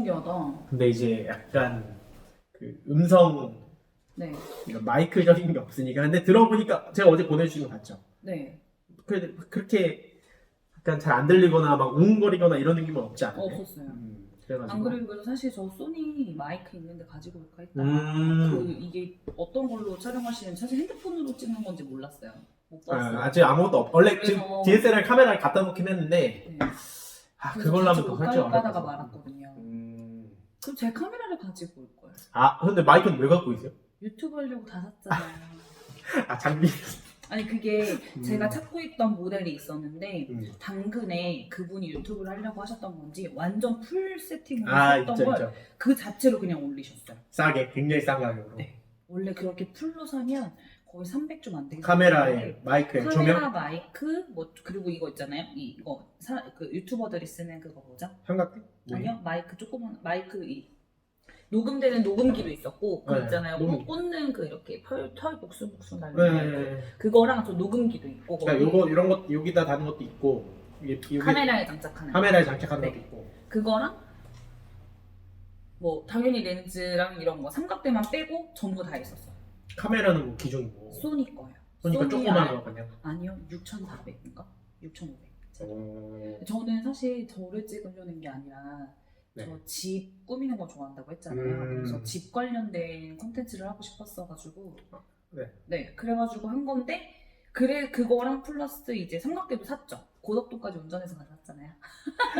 신기하다. 근데 이제 약간 그 음성 네. 그러니까 마이크적인 게 없으니까. 근데 들어보니까 제가 어제 보내주신 거 봤죠? 네. 그렇게 약간 잘 안 들리거나 막 웅웅거리거나 이런 느낌은 없지 않아요? 없었어요. 그래가지고. 안 그래도 사실 저 소니 마이크 있는데 가지고 올까 했다가 이게 어떤 걸로 촬영하시는지 사실 핸드폰으로 찍는 건지 몰랐어요. 못 봤어요. 아직 아무것도 없. 원래 지금 그래서- DSLR 카메라를 갖다 놓긴 했는데 네. 그걸로 하면 더 설정 가다가 어렵다. 말았거든요. 그럼 제 카메라를 가지고 올 거예요. 근데 마이크는 왜 갖고 있어요? 유튜브 하려고 다 샀잖아요. 장비. 아니 그게 제가 찾고 있던 모델이 있었는데 음. 당근에 그분이 유튜브를 하려고 하셨던 건지 완전 풀 세팅을 있죠, 했던 걸 있죠. 그 자체로 그냥 올리셨어요. 싸게, 굉장히 싼 가격으로. 네. 원래 그렇게 풀로 사면 거의 300 좀 안 되겠어요. 카메라에 마이크에 카메라, 조명, 마이크, 뭐 그리고 이거 있잖아요. 그 유튜버들이 쓰는 그거 뭐죠? 삼각대. 아니요, 마이크 조그만 마이크 녹음되는 녹음기도 있었고 그 네, 있잖아요. 녹음. 꽂는 그 이렇게 털 복숭복숭 달리는 네. 그거랑 저 녹음기도 있고 그러니까 거기 요거 이런 것 여기다 다는 것도 있고 여기 카메라에 장착하는 카메라에 장착하는 네. 것도 있고. 그거랑 뭐 당연히 렌즈랑 이런 거 삼각대만 빼고 전부 다 있었어요. 카메라는 뭐 기종이 뭐? 소니 거예요. 그러니까 소니 조그만 거 그냥. 아니요, 6,400인가? 6,500. 저는 사실 저를 찍으려는 게 아니라 네. 저 집 꾸미는 거 좋아한다고 했잖아요. 그래서 집 관련된 콘텐츠를 하고 싶었어가지고 네. 그래가지고 한 건데 그거랑 플러스 이제 삼각대도 샀죠. 고덕도까지 운전해서 갔었잖아요.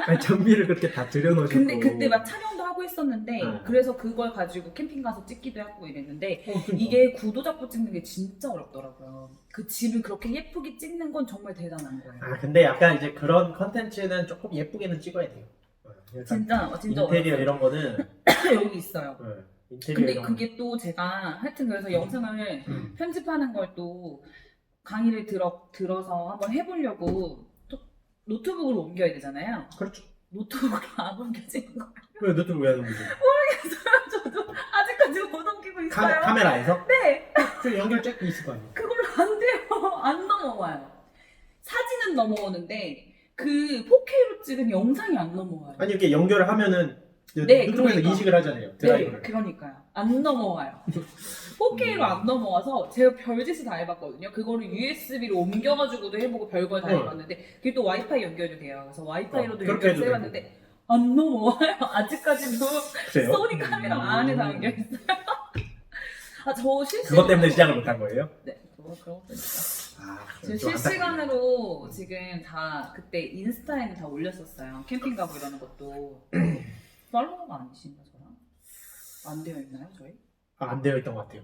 아니, 장비를 그렇게 다 들여놓으셨고. 근데 그때 막 촬영도 하고 있었는데 네. 그래서 그걸 가지고 캠핑 가서 찍기도 하고 이랬는데 그러니까. 이게 구도 잡고 찍는 게 진짜 어렵더라고요. 그 집을 그렇게 예쁘게 찍는 건 정말 대단한 거예요. 근데 약간 이제 그런 컨텐츠는 조금 예쁘게는 찍어야 돼요. 진짜 인테리어 어려워요. 이런 거는 여기 있어요. 인테리어 근데 이런 그게 또 제가 하여튼 그래서 영상을 편집하는 걸 또 강의를 들어서 한번 해보려고 또 노트북으로 옮겨야 되잖아요. 그렇죠. 노트북으로 안 옮겨지는 거예요. 왜 너도 왜 하는 거지? 저도 아직까지 못 옮기고 있어요. 카메라에서? 네. 그 연결 잭도 있을 거 아니에요? 그걸로 안 돼요. 안 넘어와요. 사진은 넘어오는데 그 4K로 찍은 영상이 안 넘어와요. 아니 이렇게 연결을 하면은 네, 유튜브에서 그러니까. 인식을 하잖아요. 드라이브를. 네, 그러니까요. 안 넘어와요. 4K로 안 넘어와서 제가 별짓을 다 해봤거든요. 그거를 USB로 옮겨가지고도 해보고 별걸 다 해봤는데 그게 또 와이파이 연결이 돼요. 그래서 와이파이로도 그렇게 연결을 해도 해봤는데 안 넘어와요. 아직까지도 그래요? 소니 카메라 안에 담겨있어요. 저 실시간 그것 때문에 시작을 못한 거예요? 네, 그런 것도 있죠. 좀 지금 실시간으로 지금 다 그때 인스타에는 다 올렸었어요. 캠핑 가고 이러는 것도. 팔로워가 아니신가 저랑? 안 되어 있나요 저희? 안 되어 있던 것 같아요.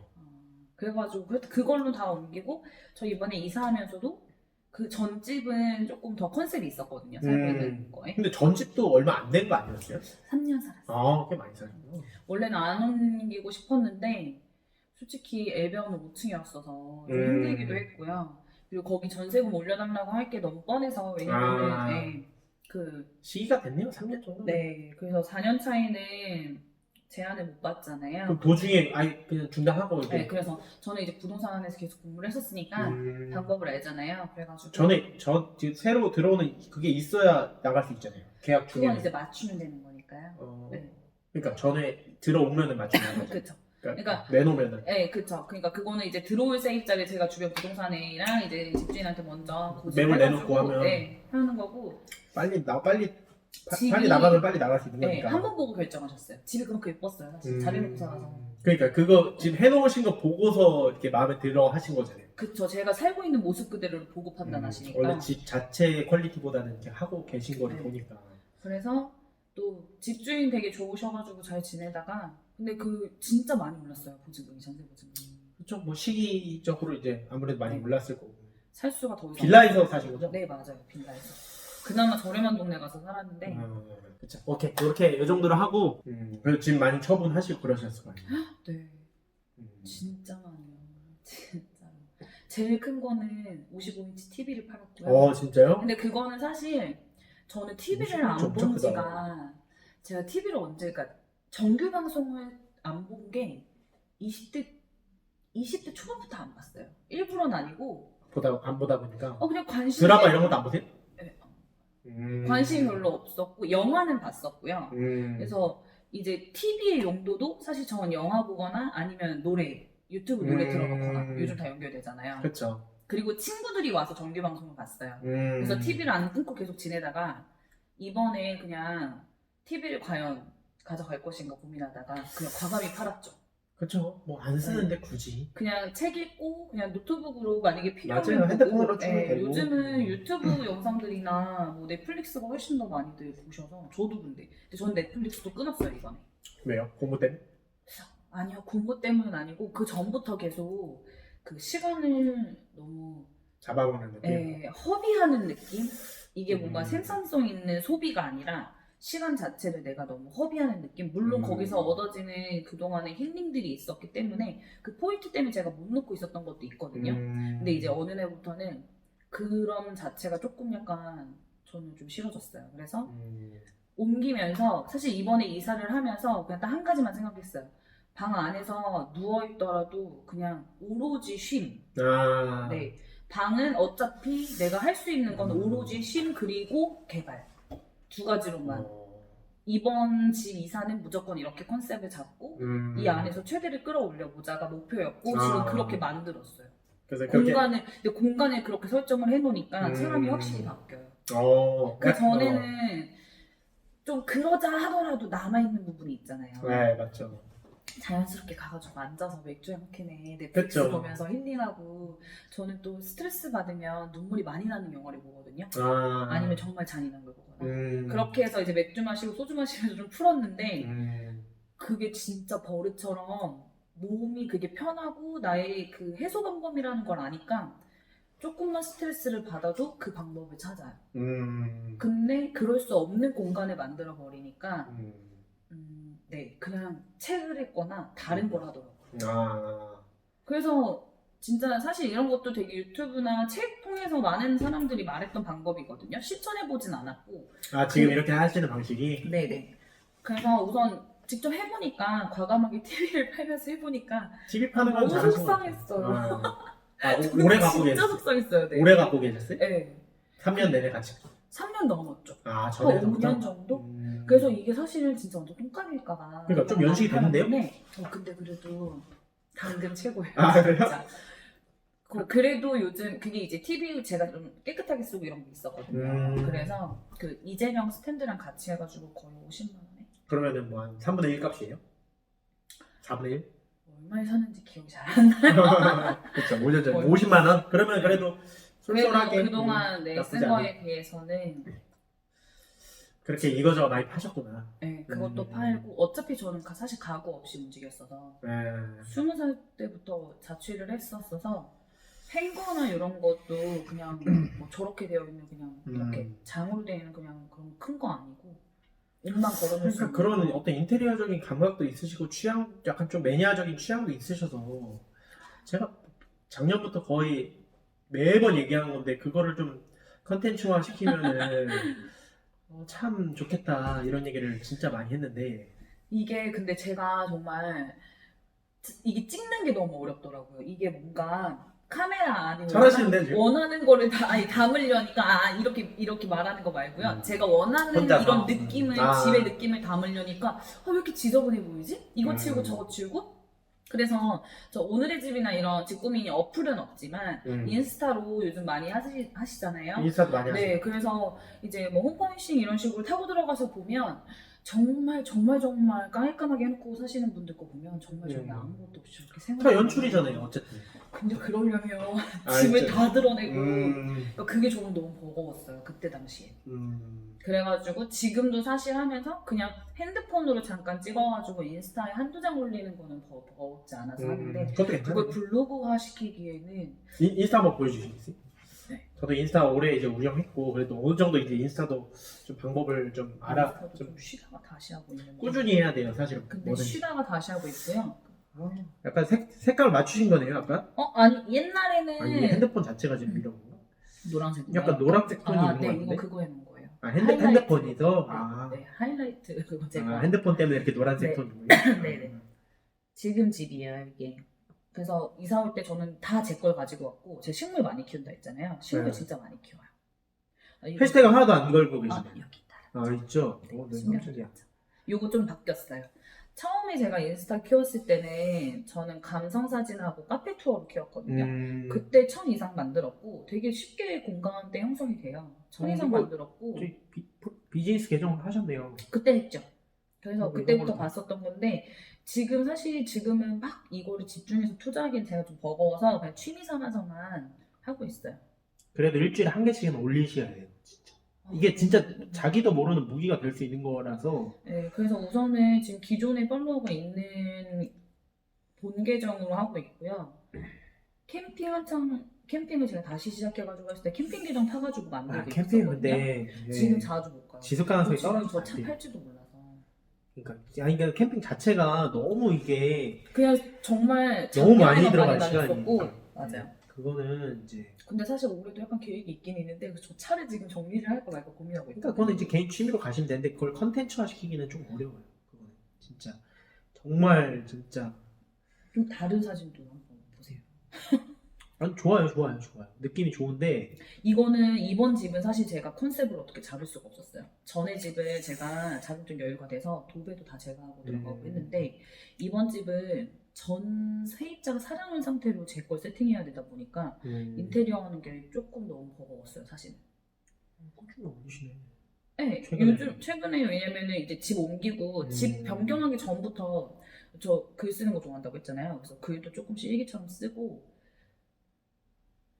그래가지고 그걸로 다 옮기고 저 이번에 이사하면서도 그 전집은 조금 더 컨셉이 있었거든요. 살고 있는 거에. 근데 전집도 얼마 안 된 거 아니었어요? 3년 살았어요. 꽤 많이 살았네요. 원래는 안 옮기고 싶었는데 솔직히 애변은 5층이었어서 좀 힘들기도 했고요. 그리고 거기 전세금 올려달라고 할 게 너무 뻔해서 왜냐면은 네, 시기가 됐네요. 3년 정도? 네, 그래서 4년 차이는 제한을 못 받잖아요. 그럼 도중에 아예 그냥 중단하고 이제. 네, 그래서 저는 이제 부동산에서 계속 공부를 했었으니까 방법을 알잖아요. 그래가지고 지금 새로 들어오는 그게 있어야 나갈 수 있잖아요. 계약 중에. 그건 이제 맞추면 되는 거니까요. 네. 그러니까 전에 들어오면은 맞추는 거죠. 그렇죠. 그러니까 내놓으면은. 네, 그렇죠. 그러니까 그거는 이제 들어올 세입자를 제가 주변 부동산이랑 이제 집주인한테 먼저 매물 내놓고 하면. 네, 하는 거고. 빨리 나가면 빨리 나갈 수 있는 네, 거니까. 한 번 보고 결정하셨어요. 집이 그렇게 예뻤어요. 사실 잘해놓고 살아서. 그러니까 그거 지금 해놓으신 거 보고서 이렇게 마음에 들어 하신 거잖아요. 그쵸. 제가 살고 있는 모습 그대로 보고 판단하시니까. 원래 집 자체의 퀄리티보다는 이렇게 하고 계신 거를 네. 보니까. 그래서 또 집주인 되게 좋으셔가지고 잘 지내다가 근데 진짜 많이 올랐어요. 보증금이, 전세 보증금이. 그렇죠. 뭐 시기적으로 이제 아무래도 많이 올랐을 거고. 살 수가 더 이상. 빌라에서 사신 거죠? 네, 맞아요. 빌라에서. 그나마 저렴한 동네 가서 살았는데. 그렇죠. 오케이. 이렇게 이 정도로 하고 그리고 지금 많이 처분하시고 그러셨을 거 아니에요. 네. 진짜 많아요. 진짜. 제일 큰 거는 55인치 TV를 팔았고요. 진짜요? 근데 그거는 사실 저는 TV를 55인치 안 엄청 본 크다. 지가 제가 TV를 그러니까 정규 방송을 안 본 게 20대 초반부터 안 봤어요. 일부러는 아니고 안 보다 보니까 그냥 관심 드라마 이런 것도 안 보세요? 네. 관심이 별로 없었고 영화는 봤었고요. 음. 그래서 이제 TV의 용도도 사실 전 영화 보거나 아니면 노래, 유튜브 노래 틀어놓거나 요즘 다 연결되잖아요. 그쵸. 그리고 친구들이 와서 정규 방송을 봤어요. 그래서 TV를 안 끊고 계속 지내다가 이번에 그냥 TV를 과연 가져갈 것인가 고민하다가 그냥 과감히 팔았죠. 그쵸. 뭐 안 쓰는데 굳이. 그냥 책 읽고 그냥 노트북으로 만약에 필요하면 맞아요. 핸드폰으로 보고, 주면 되고. 요즘은 유튜브 영상들이나 뭐 넷플릭스가 훨씬 더 많이들 보셔서 저도 근데 저는 넷플릭스도 끊었어요 이번에. 왜요? 공부 때문에? 아니요 공부 때문은 아니고 그 전부터 계속 그 시간을 너무 잡아먹는 느낌? 허비하는 느낌? 이게 뭔가 생산성 있는 소비가 아니라 시간 자체를 내가 너무 허비하는 느낌? 물론 거기서 얻어지는 그동안의 힐링들이 있었기 때문에 그 포인트 때문에 제가 못 놓고 있었던 것도 있거든요. 근데 이제 어느 날부터는 그런 자체가 조금 약간 저는 좀 싫어졌어요. 그래서 옮기면서 사실 이번에 이사를 하면서 그냥 딱 한 가지만 생각했어요. 방 안에서 누워있더라도 그냥 오로지 쉼. 아. 네. 방은 어차피 내가 할 수 있는 건 오로지 쉼 그리고 개발. 두 가지로만. 이번 집 이사는 무조건 이렇게 컨셉을 잡고 이 안에서 최대를 끌어올려 보자가 목표였고 지금 그렇게 만들었어요. 그래서 그렇게. 근데 공간을 그렇게 설정을 해놓으니까 사람이 확실히 바뀌어요. 그 전에는 좀 그러자 하더라도 남아있는 부분이 있잖아요. 네, 맞죠. 자연스럽게 가가지고 앉아서 맥주 한 캔에 넷플릭스 그쵸. 보면서 힐링하고 저는 또 스트레스 받으면 눈물이 많이 나는 영화를 보거든요. 아니면 정말 잔인한 걸 보거나 그렇게 해서 이제 맥주 마시고 소주 마시면서 좀 풀었는데 그게 진짜 버릇처럼 몸이 그게 편하고 나의 그 해소 방법이라는 걸 아니까 조금만 스트레스를 받아도 그 방법을 찾아요. 근데 그럴 수 없는 공간을 만들어 버리니까 네, 그냥 책을 읽거나 다른 걸 하더라고요. 그래서 진짜 사실 이런 것도 되게 유튜브나 책 통해서 많은 사람들이 말했던 방법이거든요. 실천해보진 않았고. 지금 이렇게 하시는 방식이? 네네. 그래서 우선 직접 해보니까 과감하게 TV를 팔면서 해보니까 TV 파는 건 너무 잘하신 것 같아요. 속상했어요. 오래 갖고 진짜 계셨어요? 속상했어요. 네. 오래 갖고 계셨어요? 네. 3년 내내 같이? 3년 넘었죠. 한 전에부터? 5년 정도? 그래서 이게 사실은 진짜 완전 똥감일까봐. 그러니까 좀 연식이 됐는데요? 근데 그래도 당근 최고예요. 그래요? 진짜. 그래도 요즘 그게 이제 TV 제가 좀 깨끗하게 쓰고 이런 게 있었거든요. 그래서 그 이재명 스탠드랑 같이 해가지고 거의 50만 원에. 그러면은 뭐 한 3분의 1 값이에요? 4분의 1? 얼마에 샀는지 기억이 잘 안 나요. 그쵸. 5년 전에 50만 원? 그러면 그래도 쏠쏠하게 그동안 나쁘지 쓴 않아요. 거에 비해서는 그렇게 이거저거 많이 파셨구나. 네, 그것도 팔고 어차피 저는 사실 가구 없이 움직였어서 20살 때부터 자취를 했었어서 행거나 이런 것도 그냥 뭐 저렇게 되어 있는 그냥 이렇게 장으로 되어 있는 그냥 그런 큰 거 아니고 옷만 걸어놓을 수 그러니까 있는 그런 거. 어떤 인테리어적인 감각도 있으시고 취향 약간 좀 매니아적인 취향도 있으셔서 제가 작년부터 거의 매번 얘기하는 건데 그거를 좀 컨텐츠화 시키면은 참 좋겠다 이런 얘기를 진짜 많이 했는데 이게 근데 제가 정말 이게 찍는 게 너무 어렵더라고요. 이게 뭔가 카메라 안에 잘하시는데 지금? 원하는 거를 담으려니까 이렇게 말하는 거 말고요. 제가 원하는 혼자서? 이런 느낌을 집의 느낌을 담으려니까 왜 이렇게 지저분해 보이지? 이거 치우고 저거 치우고 그래서 저 오늘의 집이나 이런 집꾸미 어플은 없지만 인스타로 요즘 많이 하시잖아요. 인스타도 많이 하시죠? 네, 그래서 이제 뭐 홈퍼니싱 이런 식으로 타고 들어가서 보면 정말 깔끔하게 해놓고 사시는 분들 거 보면 정말 저게 아무것도 없이 저렇게 생각. 다 연출이잖아요 어쨌든. 근데 그러려면 집을 다 드러내고 음. 그러니까 그게 저는 너무 버거웠어요 그때 당시에. 그래가지고 지금도 사실 하면서 그냥 핸드폰으로 잠깐 찍어가지고 인스타에 한두 장 올리는 거는 더 버겁지 않아서 하는데 그것도 그걸 괜찮아요. 블로그화 시키기에는 인스타 한번 보여주시겠어요? 네. 저도 인스타 올해 이제 운영했고 그래도 어느 정도 이제 인스타도 좀 방법을 좀 저도 좀 좀 쉬다가 다시 하고 있는 꾸준히 해야 돼요 사실은. 근데 뭐든지. 쉬다가 다시 하고 있고요. 약간 색깔 맞추신 거네요 아까? 아니 옛날에는 이게 핸드폰 자체가 지금 이런 건가? 노란색 약간 노란색 톤이 있는 거 네, 같은데? 이거 그거 해놓은 거예요. 핸드폰이서? 네, 하이라이트 그거 제가. 핸드폰 때문에 이렇게 노란색 네. 톤이고요. 네네. 지금 집이에요 이게. 그래서 이사 올 때 저는 다 제 걸 가지고 왔고 제 식물 많이 키운다 했잖아요. 식물 네. 진짜 많이 키워요. 해시태그 하나도 안 걸고 계시네요. 여기 있다. 있죠? 네, 신경 깜짝이야. 쓰지 요거 좀 바뀌었어요. 처음에 제가 인스타 키웠을 때는 저는 감성 사진하고 카페 투어로 키웠거든요. 그때 1000 이상 만들었고 되게 쉽게 공감대 형성이 돼요. 1000 이상 만들었고 비즈니스 계정 하셨네요. 그때 했죠. 그래서 그때부터 이런 걸로. 봤었던 건데 지금 사실 지금은 막 이거를 집중해서 투자하기엔 제가 좀 버거워서 그냥 취미 삼아서만 하고 있어요. 그래도 일주일에 한 개씩은 올리셔야 돼요. 진짜. 이게 진짜 자기도 모르는 무기가 될 수 있는 거라서. 네, 그래서 우선은 지금 기존에 팔로워가 있는 본 계정으로 하고 있고요. 캠핑을 제가 다시 시작해가지고 했을 때 캠핑 계정 타가지고 만들고 캠핑 있었거든요. 근데 지금 자주 못 가요. 지속 가능성이 지금 떨어지면 저차 안 돼요. 팔지도 몰라서. 그러니까 캠핑 자체가 너무 이게 그냥 정말 너무 많이 작년에만 들어갈 다녔었고, 시간이니까. 맞아요. 그거는 이제 근데 사실 올해도 약간 계획이 있긴 있는데 저 차를 지금 정리를 할까 말까 고민하고 있거든요. 그러니까 그거는 이제 개인 취미로 가시면 되는데 그걸 컨텐츠화 시키기는 좀 어려워요. 그거는 진짜 정말 진짜 좀 다른 사진도 한번 보세요. 아니 좋아요. 느낌이 좋은데 이거는 이번 집은 사실 제가 컨셉을 어떻게 잡을 수가 없었어요. 전에 집을 제가 자금적 여유가 돼서 도배도 다 제가 하고 들어가고 했는데 이번 집은 전 세입자가 살아온 상태로 제 걸 세팅해야 되다 보니까 인테리어 하는 게 조금 너무 버거웠어요, 사실은. 꾸준히 올리시네. 네, 최근에. 최근에 왜냐면은 이제 집 옮기고 집 변경하기 전부터 저 글 쓰는 거 좋아한다고 했잖아요. 그래서 글도 조금씩 일기처럼 쓰고.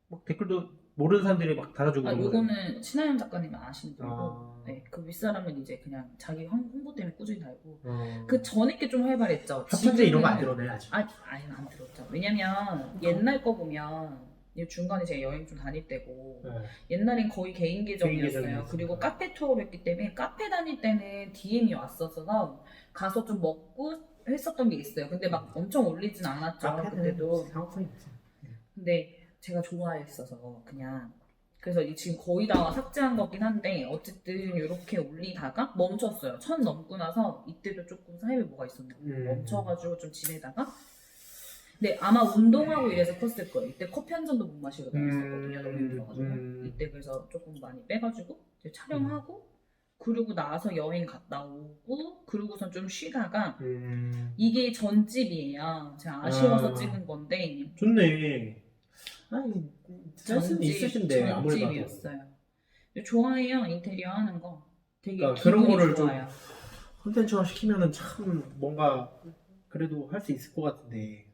막 댓글도 모르는 사람들이 막 달아주고. 요거는 신하영 작가님 아시는 분이고, 아. 네, 그 윗사람은 이제 그냥 자기 홍보 때문에 꾸준히 달고. 어. 그 전에 게 좀 활발했죠. 협찬제 이런 거 안 들어네 아직. 아니 안 들었죠. 왜냐면 옛날 거 보면 중간에 제가 여행 좀 다닐 때고 네. 옛날엔 거의 개인 계정이었어요. 계정이었어요. 그리고 카페 투어를 했기 때문에 카페 다닐 때는 DM이 왔었어서 가서 좀 먹고 했었던 게 있어요. 근데 막 엄청 올리진 않았죠. 그때도. 상업성이 있어. 근데 제가 좋아했어서 그냥 그래서 이게 지금 거의 다 삭제한 거긴 한데 어쨌든 이렇게 올리다가 멈췄어요. 1000 넘고 나서 이때도 조금 사이에 뭐가 있었나 멈춰가지고 좀 지내다가 근데 아마 운동하고 이래서 컸을 거예요. 이때 커피 한 잔도 못 마시고 다녔었거든요. 너무 힘들어가지고 이때 그래서 조금 많이 빼가지고 이제 촬영하고 그러고 나서 여행 갔다 오고 그러고선 좀 쉬다가 이게 전집이에요. 제가 아쉬워서 찍은 건데 좋네. 아니 센스는 있으신데 아무리 봐도. 전집이었어요. 좋아해요, 인테리어 하는 거. 되게 그러니까 기분이 그런 거를 좋아요. 콘텐츠화 시키면은 참 뭔가 그래도 할 수 있을 것 같은데.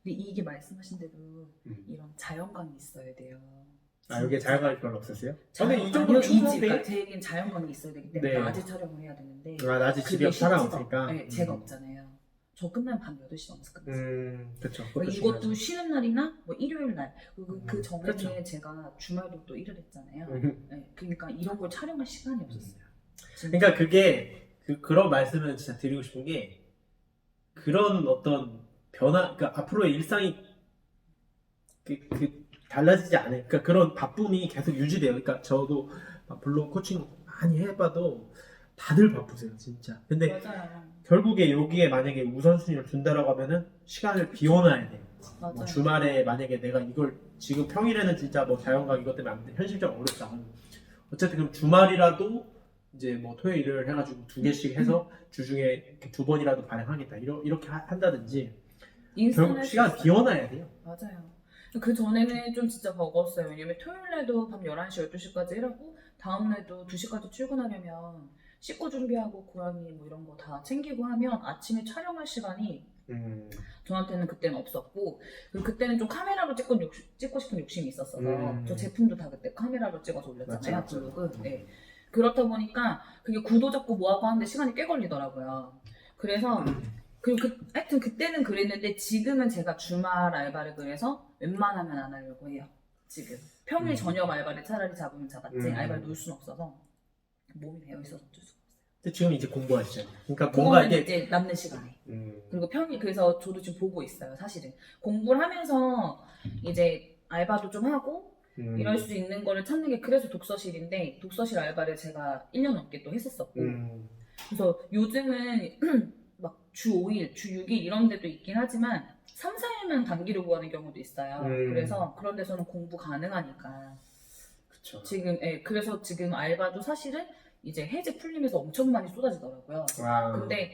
근데 이게 말씀하신 대로 이런 자연광이 있어야 돼요. 여기에 자연광이 별로 없었어요? 근데 이 정도면 충분한데? 제 얘기는 자연광이 있어야 되기 때문에 네. 낮에 촬영을 해야 되는데 낮에 집이 그게 사람 쉽지가 없으니까. 네, 제가 없잖아요. 저 끝나면 밤 8시 넘어서 끝났어요. 그렇죠. 이것도 쉬는 날이나 뭐 일요일 날 그 전에는 그렇죠. 제가 주말도 또 일을 했잖아요. 네, 그러니까 이런 걸 촬영할 시간이 없었어요. 진짜. 그러니까 그게 그런 말씀을 진짜 드리고 싶은 게 그런 어떤 변화, 그러니까 앞으로의 일상이 달라지지 않을, 그러니까 그런 바쁨이 계속 유지돼요. 그러니까 저도 블로그 코칭 많이 해봐도 다들 바쁘세요, 진짜. 근데 맞아요. 결국에 여기에 만약에 우선순위를 둔다라고 하면은 시간을 비워놔야 돼요. 맞아요. 뭐 주말에 만약에 내가 이걸 지금 평일에는 진짜 뭐 자연광 이것 때문에 안 돼. 현실적으로 어렵다. 어쨌든 그럼 주말이라도 이제 뭐 토요일 일요일 해가지고 2개씩 해서 주중에 이렇게 2번이라도 발행하겠다. 이렇게 한다든지 결국 시간 비워놔야 돼요. 맞아요. 그 전에는 좀 진짜 버거웠어요. 왜냐면 토요일날도 밤 11시, 12시까지 일하고 다음날도 2시까지 출근하려면 씻고 준비하고 고양이 뭐 이런 거 다 챙기고 하면 아침에 촬영할 시간이 저한테는 그때는 없었고 그리고 그때는 좀 카메라로 찍고 싶은 욕심이 있었어서 저 제품도 다 그때 카메라로 찍어서 올렸잖아요. 블로그. 네. 그렇다 보니까 그게 구도 잡고 뭐하고 하는데 시간이 꽤 걸리더라고요. 그래서 그리고 하여튼 그때는 그랬는데 지금은 제가 주말 알바를 그래서 웬만하면 안 하려고 해요. 지금 평일 저녁 알바를 차라리 잡으면 잡았지 알바를 놓을 수는 없어서 몸이 배어 있어서 어쩔 수가 없어요. 근데 지금 이제 공부하시잖아요. 그러니까 뭔가 그거는 이제 남는 시간에 그리고 그래서 저도 지금 보고 있어요. 사실은 공부를 하면서 이제 알바도 좀 하고 이럴 수 있는 거를 찾는 게 그래서 독서실인데 독서실 알바를 제가 1년 넘게 또 했었었고 그래서 요즘은 막 주 5일, 주 6일 이런 데도 있긴 하지만 3, 4일만 단기로 구하는 경우도 있어요. 그래서 그런 데서는 공부 가능하니까 그쵸. 지금 그래서 지금 알바도 사실은 이제 해제 풀리면서 엄청 많이 쏟아지더라고요. 와. 근데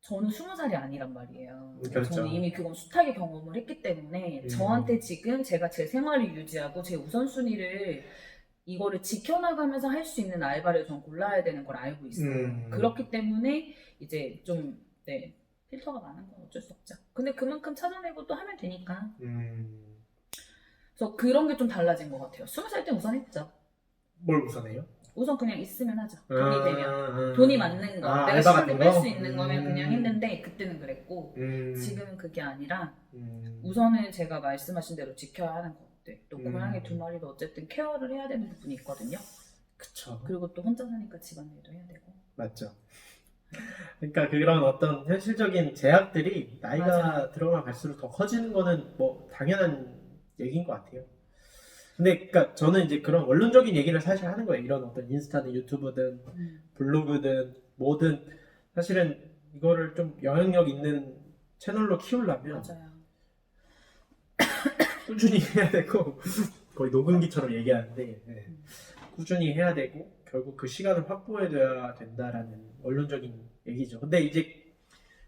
저는 20살이 아니란 말이에요. 그렇죠. 저는 이미 그건 숱하게 경험을 했기 때문에 저한테 지금 제가 제 생활을 유지하고 제 우선순위를 이거를 지켜나가면서 할 수 있는 알바를 전 골라야 되는 걸 알고 있어요. 그렇기 때문에 이제 좀 네, 필터가 많은 건 어쩔 수 없죠. 근데 그만큼 찾아내고 또 하면 되니까. 그래서 그런 게 좀 달라진 것 같아요. 20살 때 우선 했죠. 뭘 우선해요? 우선 그냥 있으면 하죠. 돈이 되면. 돈이 맞는 거. 내가 시간을 뺄 수 있는 거면 그냥 했는데 그때는 그랬고 지금은 그게 아니라 우선은 제가 말씀하신 대로 지켜야 하는 것들. 또 고양이 2마리도 어쨌든 케어를 해야 되는 부분이 있거든요. 그쵸. 그리고 또 혼자 사니까 집안일도 해야 되고. 맞죠. 그러니까 그런 어떤 현실적인 제약들이 나이가 맞아. 들어가 갈수록 더 커지는 거는 뭐 당연한 얘기인 것 같아요. 근데 그러니까 저는 이제 그런 원론적인 얘기를 사실 하는 거예요. 이런 어떤 인스타든 유튜브든 블로그든 뭐든 사실은 이거를 좀 영향력 있는 채널로 키우려면 맞아요. 꾸준히 해야 되고 거의 녹음기처럼 얘기하는데 네. 꾸준히 해야 되고 결국 그 시간을 확보해둬야 된다라는 원론적인 얘기죠. 근데 이제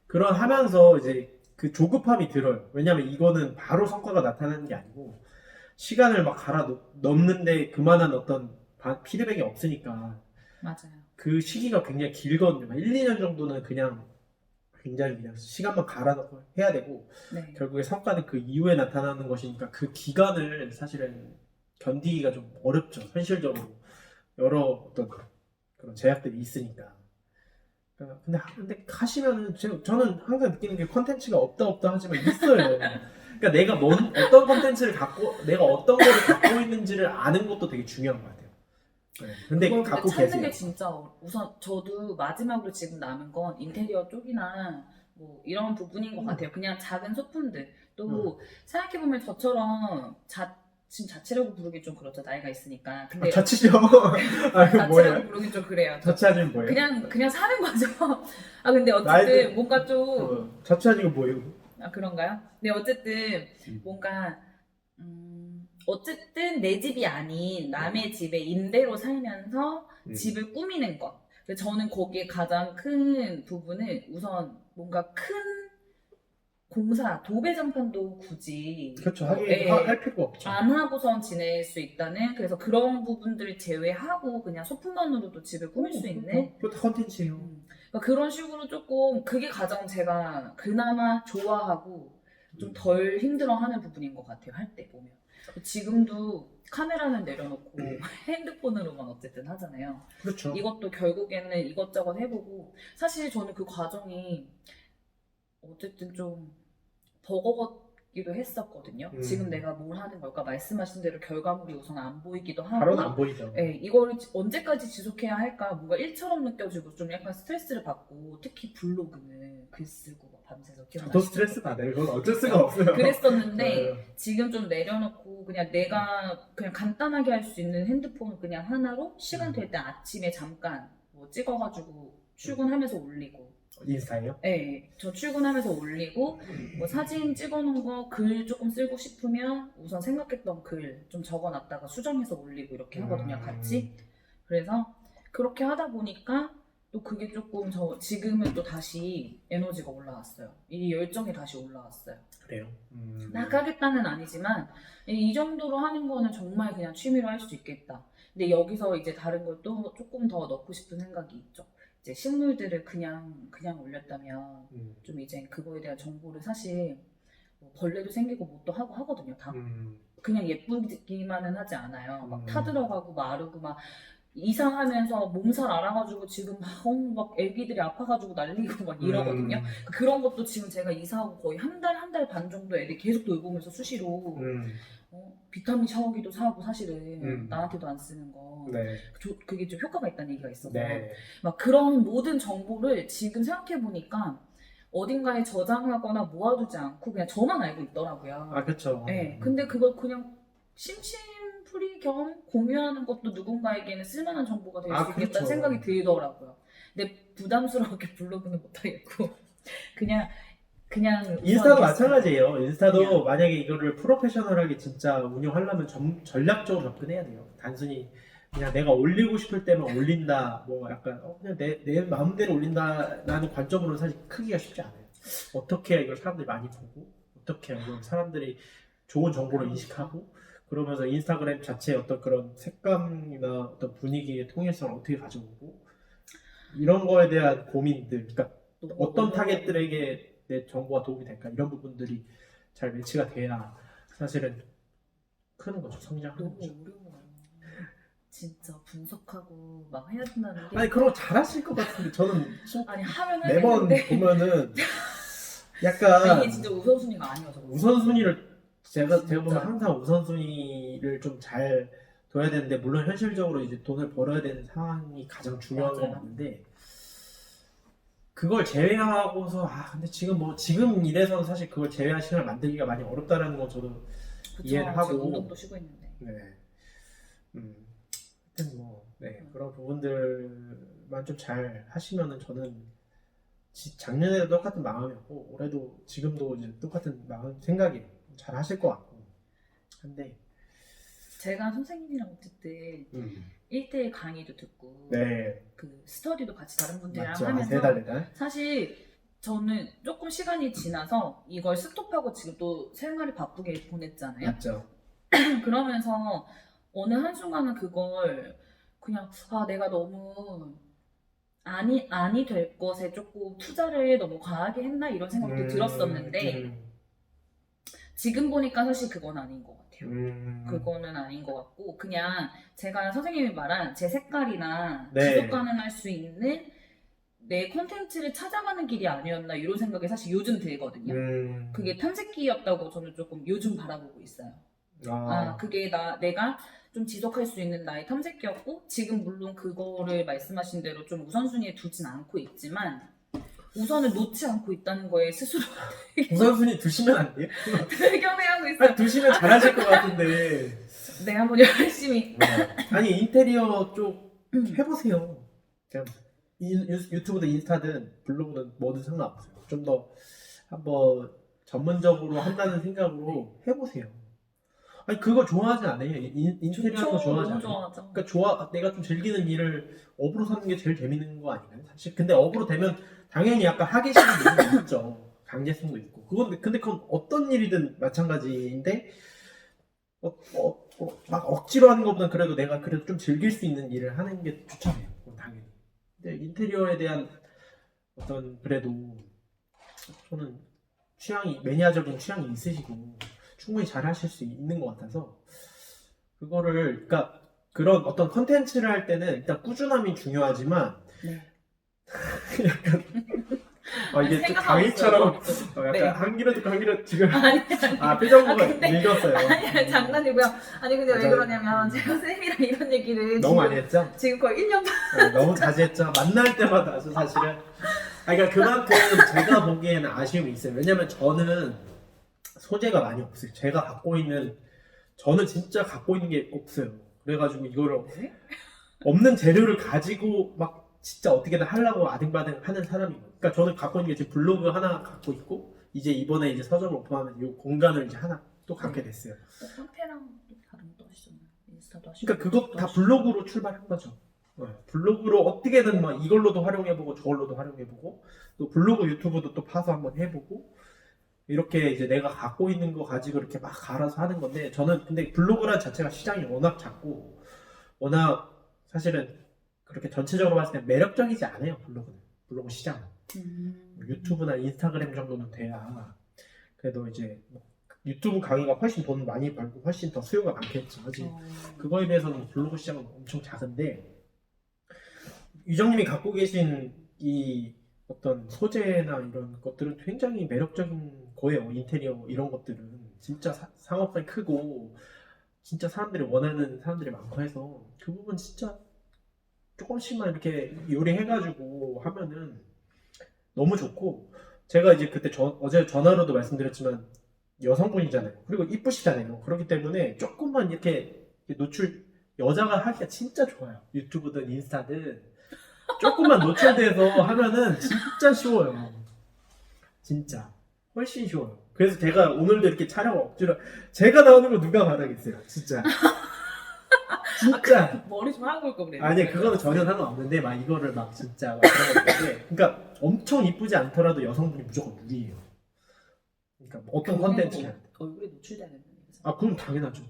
그런 하면서 이제 그 조급함이 들어요. 왜냐면 이거는 바로 성과가 나타나는 게 아니고 시간을 막 갈아 넣는데 그만한 어떤 피드백이 없으니까 맞아요. 그 시기가 굉장히 길거든요. 1, 2년 정도는 그냥 굉장히 그냥 시간만 갈아 넣고 해야 되고 네. 결국에 성과는 그 이후에 나타나는 것이니까 그 기간을 사실은 견디기가 좀 어렵죠. 현실적으로 여러 어떤 그런 제약들이 있으니까. 근데 하시면은 저는 항상 느끼는 게 컨텐츠가 없다 하지만 있어요. 그러니까 내가 어떤 컨텐츠를 내가 어떤 거를 갖고 있는지를 아는 것도 되게 중요한 것 같아요. 네. 근데 갖고 찾는 계세요. 게 진짜 우선 저도 마지막으로 지금 남은 건 인테리어 쪽이나 뭐 이런 부분인 것 같아요. 그냥 작은 소품들. 또 생각해보면 저처럼 지금 자취라고 부르기 좀 그렇죠. 나이가 있으니까. 근데 자취죠. 자취라고 부르기 좀 그래요. 자취하는 뭐예요? 그냥 사는 거죠. 근데 어쨌든 나이들, 뭔가 좀 자취하는 거 뭐예요? 그런가요? 근데 어쨌든 뭔가 어쨌든 내 집이 아닌 남의 집에 임대로 살면서 집을 꾸미는 것. 저는 거기에 가장 큰 부분은 우선 뭔가 큰 공사, 도배장판도 굳이 그렇죠. 할 필요가 없죠. 안 하고선 지낼 수 있다는, 그래서 그런 부분들을 제외하고 그냥 소품만으로도 집을 꾸밀 수 있는 그것도 컨텐츠예요. 그러니까 그런 식으로 조금 그게 가장 제가 그나마 좋아하고 좀 덜 힘들어하는 부분인 것 같아요. 할 때 보면 지금도 카메라는 내려놓고 핸드폰으로만 어쨌든 하잖아요. 그렇죠. 이것도 결국에는 이것저것 해보고 사실 저는 그 과정이 어쨌든 좀 버거웠기도 했었거든요. 지금 내가 뭘 하는 걸까? 말씀하신 대로 결과물이 우선 안 보이기도 하고 바로는 안 보이죠. 네, 이거를 언제까지 지속해야 할까? 뭔가 일처럼 느껴지고 좀 약간 스트레스를 받고 특히 블로그는 글 쓰고 막 밤새서 저도 스트레스 받아요. 그건 어쩔 수가 없어요. 그랬었는데 지금 좀 내려놓고 그냥 내가 그냥 간단하게 할 수 있는 핸드폰을 그냥 하나로 시간 될 때 아침에 잠깐 뭐 찍어가지고 출근하면서 올리고 인스타예요? 네, 저 출근하면서 올리고 뭐 사진 찍어놓은 거 글 조금 쓰고 싶으면 우선 생각했던 글 좀 적어놨다가 수정해서 올리고 이렇게 하거든요, 같이. 그래서 그렇게 하다 보니까 또 그게 조금 지금은 또 다시 에너지가 올라왔어요. 이 열정이 다시 올라왔어요. 그래요? 나가겠다는 아니지만 이 정도로 하는 거는 정말 그냥 취미로 할 수 있겠다. 근데 여기서 이제 다른 걸 또 조금 더 넣고 싶은 생각이 있죠. 이제 식물들을 그냥 올렸다면 좀 이제 그거에 대한 정보를 사실 뭐 벌레도 생기고 뭣도 하고 하거든요. 다 그냥 예쁘기만은 하지 않아요. 막 타들어가고 마르고 막 이상하면서 몸살 알아가지고 지금 막 애기들이 아파가지고 난리고 막 이러거든요. 그런 것도 지금 제가 이사하고 거의 한 달 반 정도 애들 계속 돌보면서 수시로 비타민 샤워기도 사고 사실은 나한테도 안 쓰는 거 네. 그게 좀 효과가 있다는 얘기가 있어서 네. 막 그런 모든 정보를 지금 생각해보니까 어딘가에 저장하거나 모아두지 않고 그냥 저만 알고 있더라고요. 그렇죠. 네, 근데 그걸 그냥 심심풀이 겸 공유하는 것도 누군가에게는 쓸만한 정보가 될 수 있겠다는 그렇죠. 생각이 들더라고요. 근데 부담스럽게 블로그는 못하겠고 그냥 인스타도 마찬가지예요. 인스타도 만약에 이거를 프로페셔널하게 진짜 운영하려면 전략적으로 접근해야 돼요. 단순히 그냥 내가 올리고 싶을 때만 올린다, 뭐 약간 그냥 내 마음대로 올린다라는 관점으로는 사실 크기가 쉽지 않아요. 어떻게 이걸 사람들이 많이 보고, 어떻게 이걸 사람들이 좋은 정보로 인식하고, 그러면서 인스타그램 자체의 어떤 그런 색감이나 어떤 분위기의 통일성을 어떻게 가져오고, 이런 거에 대한 고민들, 그러니까 어떤 타겟들에게 내 정보가 도움이 될까, 이런 부분들이 잘 매치가 돼야 사실은 크는 거죠, 성장하는 너무 거죠. 어려워요. 진짜 분석하고 막 해야 된다는 게 아니 그런 거 잘하실 것 같은데 저는 아니 하면 매번 하겠는데 보면은 약간 이게 진짜 우선순위가 아니어서 우선순위를 제가 보면 진짜. 항상 우선순위를 좀 잘 둬야 되는데, 물론 현실적으로 이제 돈을 벌어야 되는 상황이 가장 중요한 건 맞아요. 맞는데, 그걸 제외하고서 근데 지금 이래서는 사실 그걸 제외한 시간을 만들기가 많이 어렵다라는 건 저도 그쵸, 이해를 하고. 지금 운동도 쉬고 있는데 네. 하여튼 네, 그런 부분들만 좀 잘 하시면은 저는 작년에도 똑같은 마음이었고, 올해도 지금도 이제 똑같은 마음 생각이 잘 하실 것 같고 한데, 제가 선생님이랑 어쨌든 1대1 강의도 듣고 네, 그 스터디도 같이 다른 분들이랑 맞죠. 하면서 세 달, 네 달. 사실 저는 조금 시간이 지나서 이걸 스톱하고 지금 또 생활이 바쁘게 보냈잖아요. 맞죠. 그러면서 어느 한순간은 그걸 그냥 내가 너무 아니 될 것에 조금 투자를 너무 과하게 했나 이런 생각도 들었었는데 지금 보니까 사실 그건 아닌 것 같아요. 그거는 아닌 것 같고 그냥 제가 선생님이 말한 제 색깔이나 네. 지속 가능할 수 있는 내 콘텐츠를 찾아가는 길이 아니었나 이런 생각이 사실 요즘 들거든요. 그게 탐색기였다고 저는 조금 요즘 바라보고 있어요. 그게 내가 좀 지속할 수 있는 나의 탐색기였고 지금 물론 그거를 말씀하신 대로 좀 우선순위에 두진 않고 있지만 우선을 놓지 않고 있다는 거에 스스로 우선순위 두시면 안 돼요? 발견해하고 있어요. 두시면 잘하실 것 같은데. 네, 한번 열심히. 아니 인테리어 쪽 해보세요. 그냥 유튜브든 인스타든 블로그든 뭐든 상관없어요. 좀 더 한번 전문적으로 한다는 생각으로 해보세요. 아니 그거 좋아하지 않아요? 인테리어 거 좋아하지 너무 않아요? 좋아하죠. 그러니까 내가 좀 즐기는 일을 업으로 사는 게 제일 재밌는 거 아닌가요? 사실 근데 업으로 되면 당연히 약간 하기 싫은 부분도 있죠. 강제성도 있고. 근데 그건 어떤 일이든 마찬가지인데 막 억지로 하는 것보다는 그래도 내가 그래도 좀 즐길 수 있는 일을 하는 게 좋잖아요. 당연히. 근데 인테리어에 대한 어떤 그래도 저는 매니아적인 취향이 있으시고 충분히 잘 하실 수 있는 것 같아서 그러니까 그런 어떤 컨텐츠를 할 때는 일단 꾸준함이 중요하지만 네. 약간 이게 좀 생각하고 강의처럼 있어요. 약간 네. 한기로 지금 아니. 표정부가 근데- 읽었어요. 아니, 장난이고요. 아니, 근데 왜 맞아요. 그러냐면, 제가 쌤이랑 이런 얘기를 너무 많이 했죠? 지금 거의 1년 너무 자주 했죠. 만날 때마다 사실은. 그러니까 그만큼 제가 보기에는 아쉬움이 있어요. 왜냐면 저는 소재가 많이 없어요. 저는 진짜 갖고 있는 게 없어요. 그래가지고 이거를 없는 재료를 가지고 막 진짜 어떻게든 하려고 아등바등 하는 사람이에요. 그러니까 저는 갖고 있는 게 지금 블로그 하나 갖고 있고 이제 이번에 이제 서점을 오픈하면 이 공간을 이제 하나 또 갖게 됐어요. 카페랑 또 다른 것도 하시잖아요. 인스타도 하시고. 그러니까 그거 다 블로그로 출발한 거죠. 블로그로 어떻게든 막 이걸로도 활용해보고 저걸로도 활용해보고 또 블로그 유튜브도 또 파서 한번 해보고 이렇게 이제 내가 갖고 있는 거 가지고 이렇게 막 갈아서 하는 건데, 저는 근데 블로그란 자체가 시장이 워낙 작고 워낙 사실은 그렇게 전체적으로 봤을 때 매력적이지 않아요. 블로그 시장은. 유튜브나 인스타그램 정도는 돼야 그래도 이제 유튜브 강의가 훨씬 돈 많이 벌고 훨씬 더 수요가 많겠지. 그거에 비해서는 블로그 시장은 엄청 작은데, 유정님이 갖고 계신 이 어떤 소재나 이런 것들은 굉장히 매력적인 거예요. 인테리어 이런 것들은 진짜 상업성이 크고 진짜 사람들이 원하는 사람들이 많고 해서 그 부분 진짜 조금씩만 이렇게 요리해가지고 하면은 너무 좋고, 제가 이제 그때 어제 전화로도 말씀드렸지만 여성분이잖아요. 그리고 이쁘시잖아요. 그렇기 때문에 조금만 이렇게 여자가 하기가 진짜 좋아요. 유튜브든 인스타든 조금만 노출돼서 하면은 진짜 쉬워요. 진짜 훨씬 쉬워요. 그래서 제가 오늘도 이렇게 촬영 억지로 제가 나오는 거 누가 바라겠어요. 진짜 진짜. 머리 좀 하고 올 거 그랬는데. 아니 그거는 전혀 상관없는데 막 이거를 막 진짜 막 그런 거 있는데 그러니까 엄청 이쁘지 않더라도 여성분이 무조건 유리해요. 그러니까 뭐 어떤 컨텐츠를 할 때. 얼굴에 노출돼야 된다는 얘기죠. 아 그럼 당연하죠.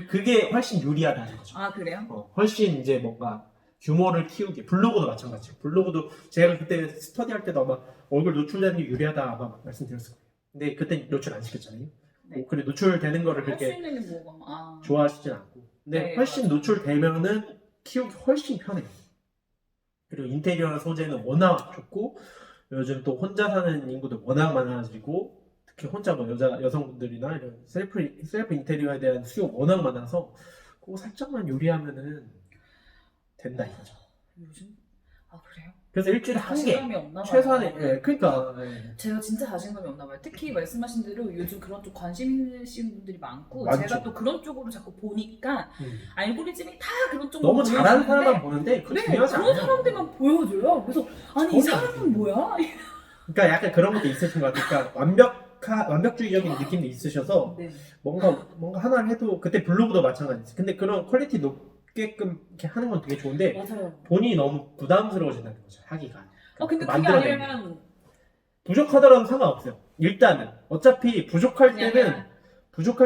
그게 훨씬 유리하다는 거죠. 아 그래요? 훨씬 이제 뭔가 규모를 키우기. 블로그도 마찬가지예요. 블로그도 제가 그때 스터디할 때도 아마 얼굴 노출되는 게 유리하다 아마 말씀드렸을 거예요. 근데 그때 노출 안 시켰잖아요. 네. 그래 노출되는 거를 할 수 그렇게 있는 게 뭐가 좋아하시진 않고. 근데 네, 훨씬 맞아요. 노출되면은 키우기 훨씬 편해요. 그리고 인테리어 소재는 워낙 좋고 요즘 또 혼자 사는 인구도 워낙 많아지고 특히 혼자 뭐 여성분들이나 이런 셀프 인테리어에 대한 수요가 워낙 많아서 그거 살짝만 요리하면은 된다 이거죠. 요즘 그래요? 그래서 일주일에 한 개 자신감이 없나 봐요. 최소한의 그러니까 제가 진짜 자신감이 없나 봐요. 특히 말씀하신 대로 요즘 그런 쪽 관심 있으신 분들이 많고 많죠. 제가 또 그런 쪽으로 자꾸 보니까 알고리즘이 다 그런 쪽으로 너무 잘하는 보여주는데 사람만 보는데 그거 네, 중요하지 않아요. 그런 사람들만 보여줘요. 그래서 아니 이 전혀 안 사람은 뭐야? 그러니까 약간 그런 것도 있으신 것 같아요. 그러니까 완벽주의적인 느낌도 있으셔서 네. 뭔가 하나를 해도 그때 블로그도 마찬가지지. 근데 그런 퀄리티 높게끔 이렇게 하는 건 되게 좋은데 맞아요. 본인이 너무 부담스러워진다는 거죠. 하기가. 근데 그게 만들어내는 게. 아니면 부족하더라도 상관없어요. 일단은 어차피 부족할 그냥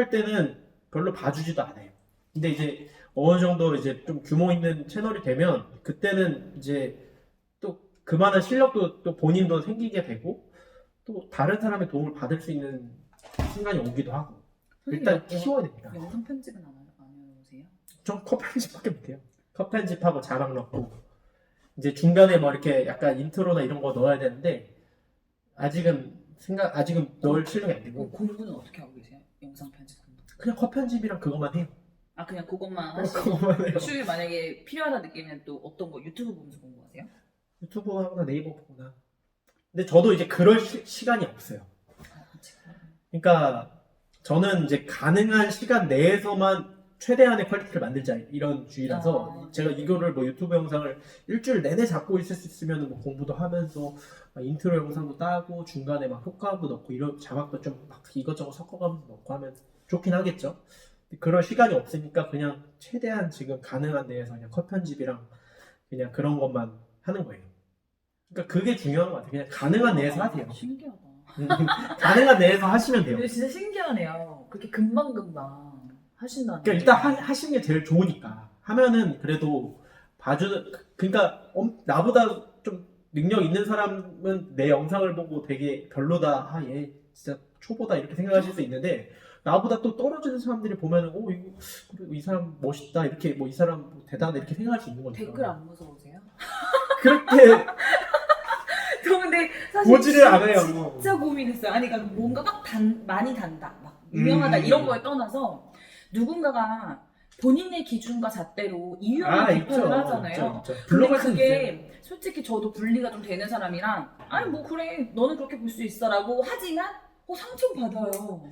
때는 별로 봐주지도 않아요. 근데 이제 어느 정도 이제 좀 규모 있는 채널이 되면 그때는 이제 또 그만한 실력도 또 본인도 생기게 되고 또 다른 사람의 도움을 받을 수 있는 순간이 오기도 하고 일단 키워야 됩니다. 영상 편집은 안 해보세요? 전 컷 편집밖에 못해요. 컷 편집하고 자막 넣고 이제 중간에 뭐 이렇게 약간 인트로나 이런 거 넣어야 되는데 아직은 넣을 실력이 안 되고 공부는 어떻게 하고 계세요? 영상 편집 공부? 그냥 컷 편집이랑 그것만 해요. 그냥 그것만 하시고 그것만 해요. 추후에 만약에 필요하다 느끼면 또 어떤 거 유튜브 보면서 공부하세요? 유튜브 하거나 네이버 보거나. 근데 저도 이제 그럴 시간이 없어요. 그러니까 저는 이제 가능한 시간 내에서만 최대한의 퀄리티를 만들자 이런 주의라서 제가 이거를 뭐 유튜브 영상을 일주일 내내 잡고 있을 수 있으면 뭐 공부도 하면서 막 인트로 영상도 따고 중간에 막 효과음도 넣고 이런 자막도 좀 막 이것저것 섞어가면서 넣고 하면 좋긴 하겠죠. 그럴 시간이 없으니까 그냥 최대한 지금 가능한 내에서 그냥 컷 편집이랑 그냥 그런 것만 하는 거예요. 그러니까 그게 중요한 것 같아요. 그냥 가능한 내에서 하세요. 신기하다. 가능한 내에서 하시면 돼요. 근데 진짜 신기하네요. 그렇게 금방금방 하신다는 그러니까 일단 하시는 게 제일 좋으니까 하면은 그래도 봐주는 그러니까 나보다 좀 능력 있는 사람은 내 영상을 보고 되게 별로다 얘 진짜 초보다 이렇게 생각하실 수 있는데 나보다 또 떨어지는 사람들이 보면은 이 사람 멋있다 이렇게 뭐 이 사람 대단하다 이렇게 생각할 수 있는 거니까 댓글 안 무서우세요? 그렇게 저 근데 사실 보지를 않아요. 진짜 고민했어요. 아니 그러니까 뭔가 막 많이 단다, 막 유명하다 이런 거에 떠나서 누군가가 본인의 기준과 잣대로 이유만 비판을 하잖아요. 있죠. 근데 그게 솔직히 저도 분리가 좀 되는 사람이랑 아니 뭐 그래 너는 그렇게 볼 수 있어라고 하지만 상처받아요.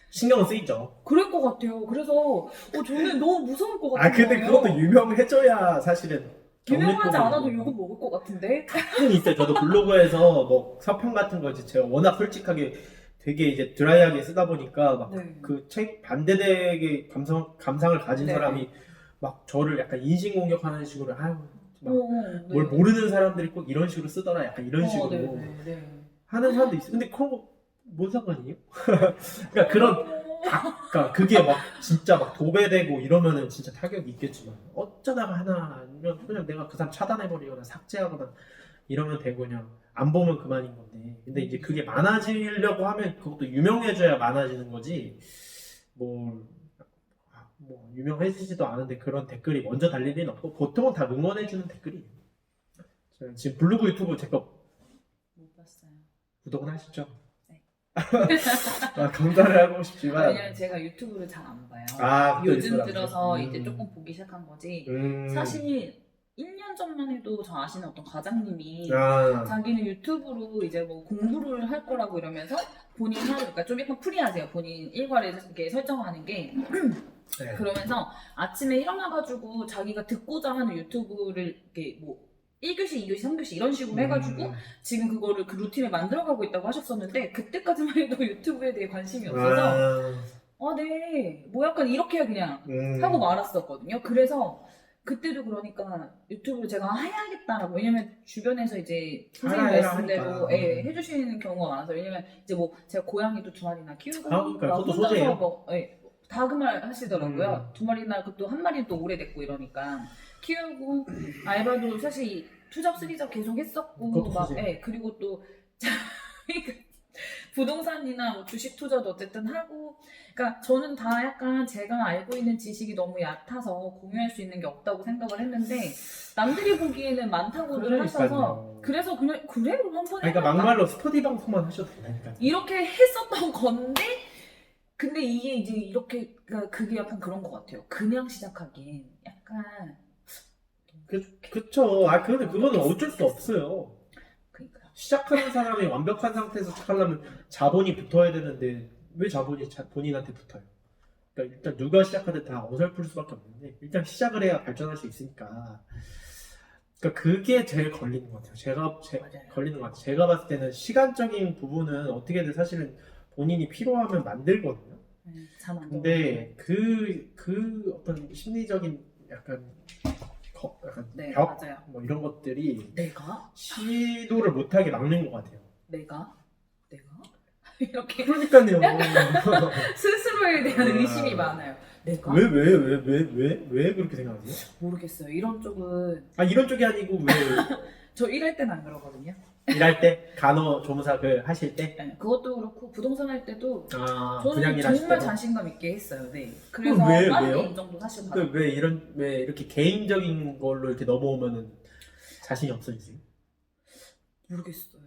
신경은 쓰이죠. 그럴 것 같아요. 그래서 저는 너무 무서울 것 같아요. 근데 그것도 유명해져야 사실은 유명하지 않아도 욕은 먹을 것 같은데. 가끔 있어요. 저도 블로그에서 뭐 서평 같은 거 이제 제가 워낙 솔직하게 되게 이제 드라이하게 쓰다 보니까 막 그 책 반대되게 감상을 가진 사람이 막 저를 약간 인신공격하는 식으로 뭘 모르는 사람들이 꼭 이런 식으로 쓰더라 약간 이런 식으로 하는 사람도 있어요. 근데 그런 거 뭔 상관이에요? 그러니까 그러니까 그게 막 진짜 막 도배되고 이러면은 진짜 타격이 있겠지만 어쩌다가 하나 아니면 그냥 내가 그 사람 차단해버리거나 삭제하거나 이러면 되고 그냥 안 보면 그만인 건데 근데 이제 그게 많아지려고 하면 그것도 유명해져야 많아지는 거지 뭐 유명해지지도 않은데 그런 댓글이 먼저 달릴 리는 없고 보통은 다 응원해주는 댓글이에요. 지금 블로그 유튜브 제 거 못 봤어요. 구독은 하시죠? 네. 감사를 하고 싶지만 왜냐면 제가 유튜브를 잘 안 봐요. 요즘 들어서 이제 조금 보기 시작한 거지. 사실 1년 전만 해도 저 아시는 어떤 과장님이 자기는 유튜브로 이제 뭐 공부를 할 거라고 이러면서 본인 그러니까 좀 약간 프리하세요. 본인 일과를 이렇게 설정하는 게 그러면서 아침에 일어나가지고 자기가 듣고자 하는 유튜브를 이렇게 뭐 1교시, 2교시, 3교시 이런 식으로 해가지고 지금 그거를 그 루틴을 만들어가고 있다고 하셨었는데 그때까지만 해도 유튜브에 대해 관심이 없어서 네. 뭐 약간 이렇게 그냥 하고 말았었거든요. 그래서 그때도 그러니까 유튜브를 제가 해야겠다라고. 왜냐면 주변에서 이제 선생님 말씀대로 해주시는 경우가 많아서. 왜냐면 이제 뭐 제가 고양이도 2마리나 키우고 그러니까 막 그것도 혼자서 소재예요. 뭐 다 그 말 하시더라고요. 2마리나 그것도 1마리는 또 오래됐고 이러니까 키우고 알바도 사실 2잡 3잡 계속 했었고 그것도 막 소재. 그리고 또 부동산이나 뭐 주식 투자도 어쨌든 하고, 그러니까 저는 다 약간 제가 알고 있는 지식이 너무 얕아서 공유할 수 있는 게 없다고 생각을 했는데 남들이 보기에는 많다고들 하셔서 그래서 그냥 그래 그럼 한번 그러니까 해볼까? 막말로 스터디 방송만 하셔도 된다니까. 이렇게 했었던 건데 근데 이게 이제 이렇게 그게 약간 그런 것 같아요. 그냥 시작하기엔 약간 그쵸. 근데 그거는 어쩔 수 없어요. 그러니까 시작하는 사람이 완벽한 상태에서 시작하려면 자본이 붙어야 되는데 왜 자본이 본인한테 붙어요? 그러니까 일단 누가 시작하든 다 어설플 수밖에 없는데 일단 시작을 해야 발전할 수 있으니까. 그러니까 그게 제일 걸리는 것 같아요. 걸리는 것 같아요. 제가 봤을 때는 시간적인 부분은 어떻게든 사실은 본인이 필요하면 만들거든요. 근데 그 어떤 심리적인 약간 벽? 맞아요. 뭐 이런 것들이 내가? 시도를 못하게 막는 것 같아요. 내가? 이렇게 그러니까요. 스스로에 대한 의심이 많아요. 내가? 왜 그렇게 생각하세요? 모르겠어요. 이런 쪽은 이런 쪽이 아니고 왜 저 일할 때는 안 그러거든요. 일할 때 간호조무사 하실 때? 네, 그것도 그렇고 부동산 할 때도 그냥 저는 일하실 정말 때도? 자신감 있게 했어요. 네. 그래서 빠른 왜요? 인정도 사실 받았고. 왜 이렇게 개인적인 걸로 이렇게 넘어오면은 자신이 없어지세요? 모르겠어요.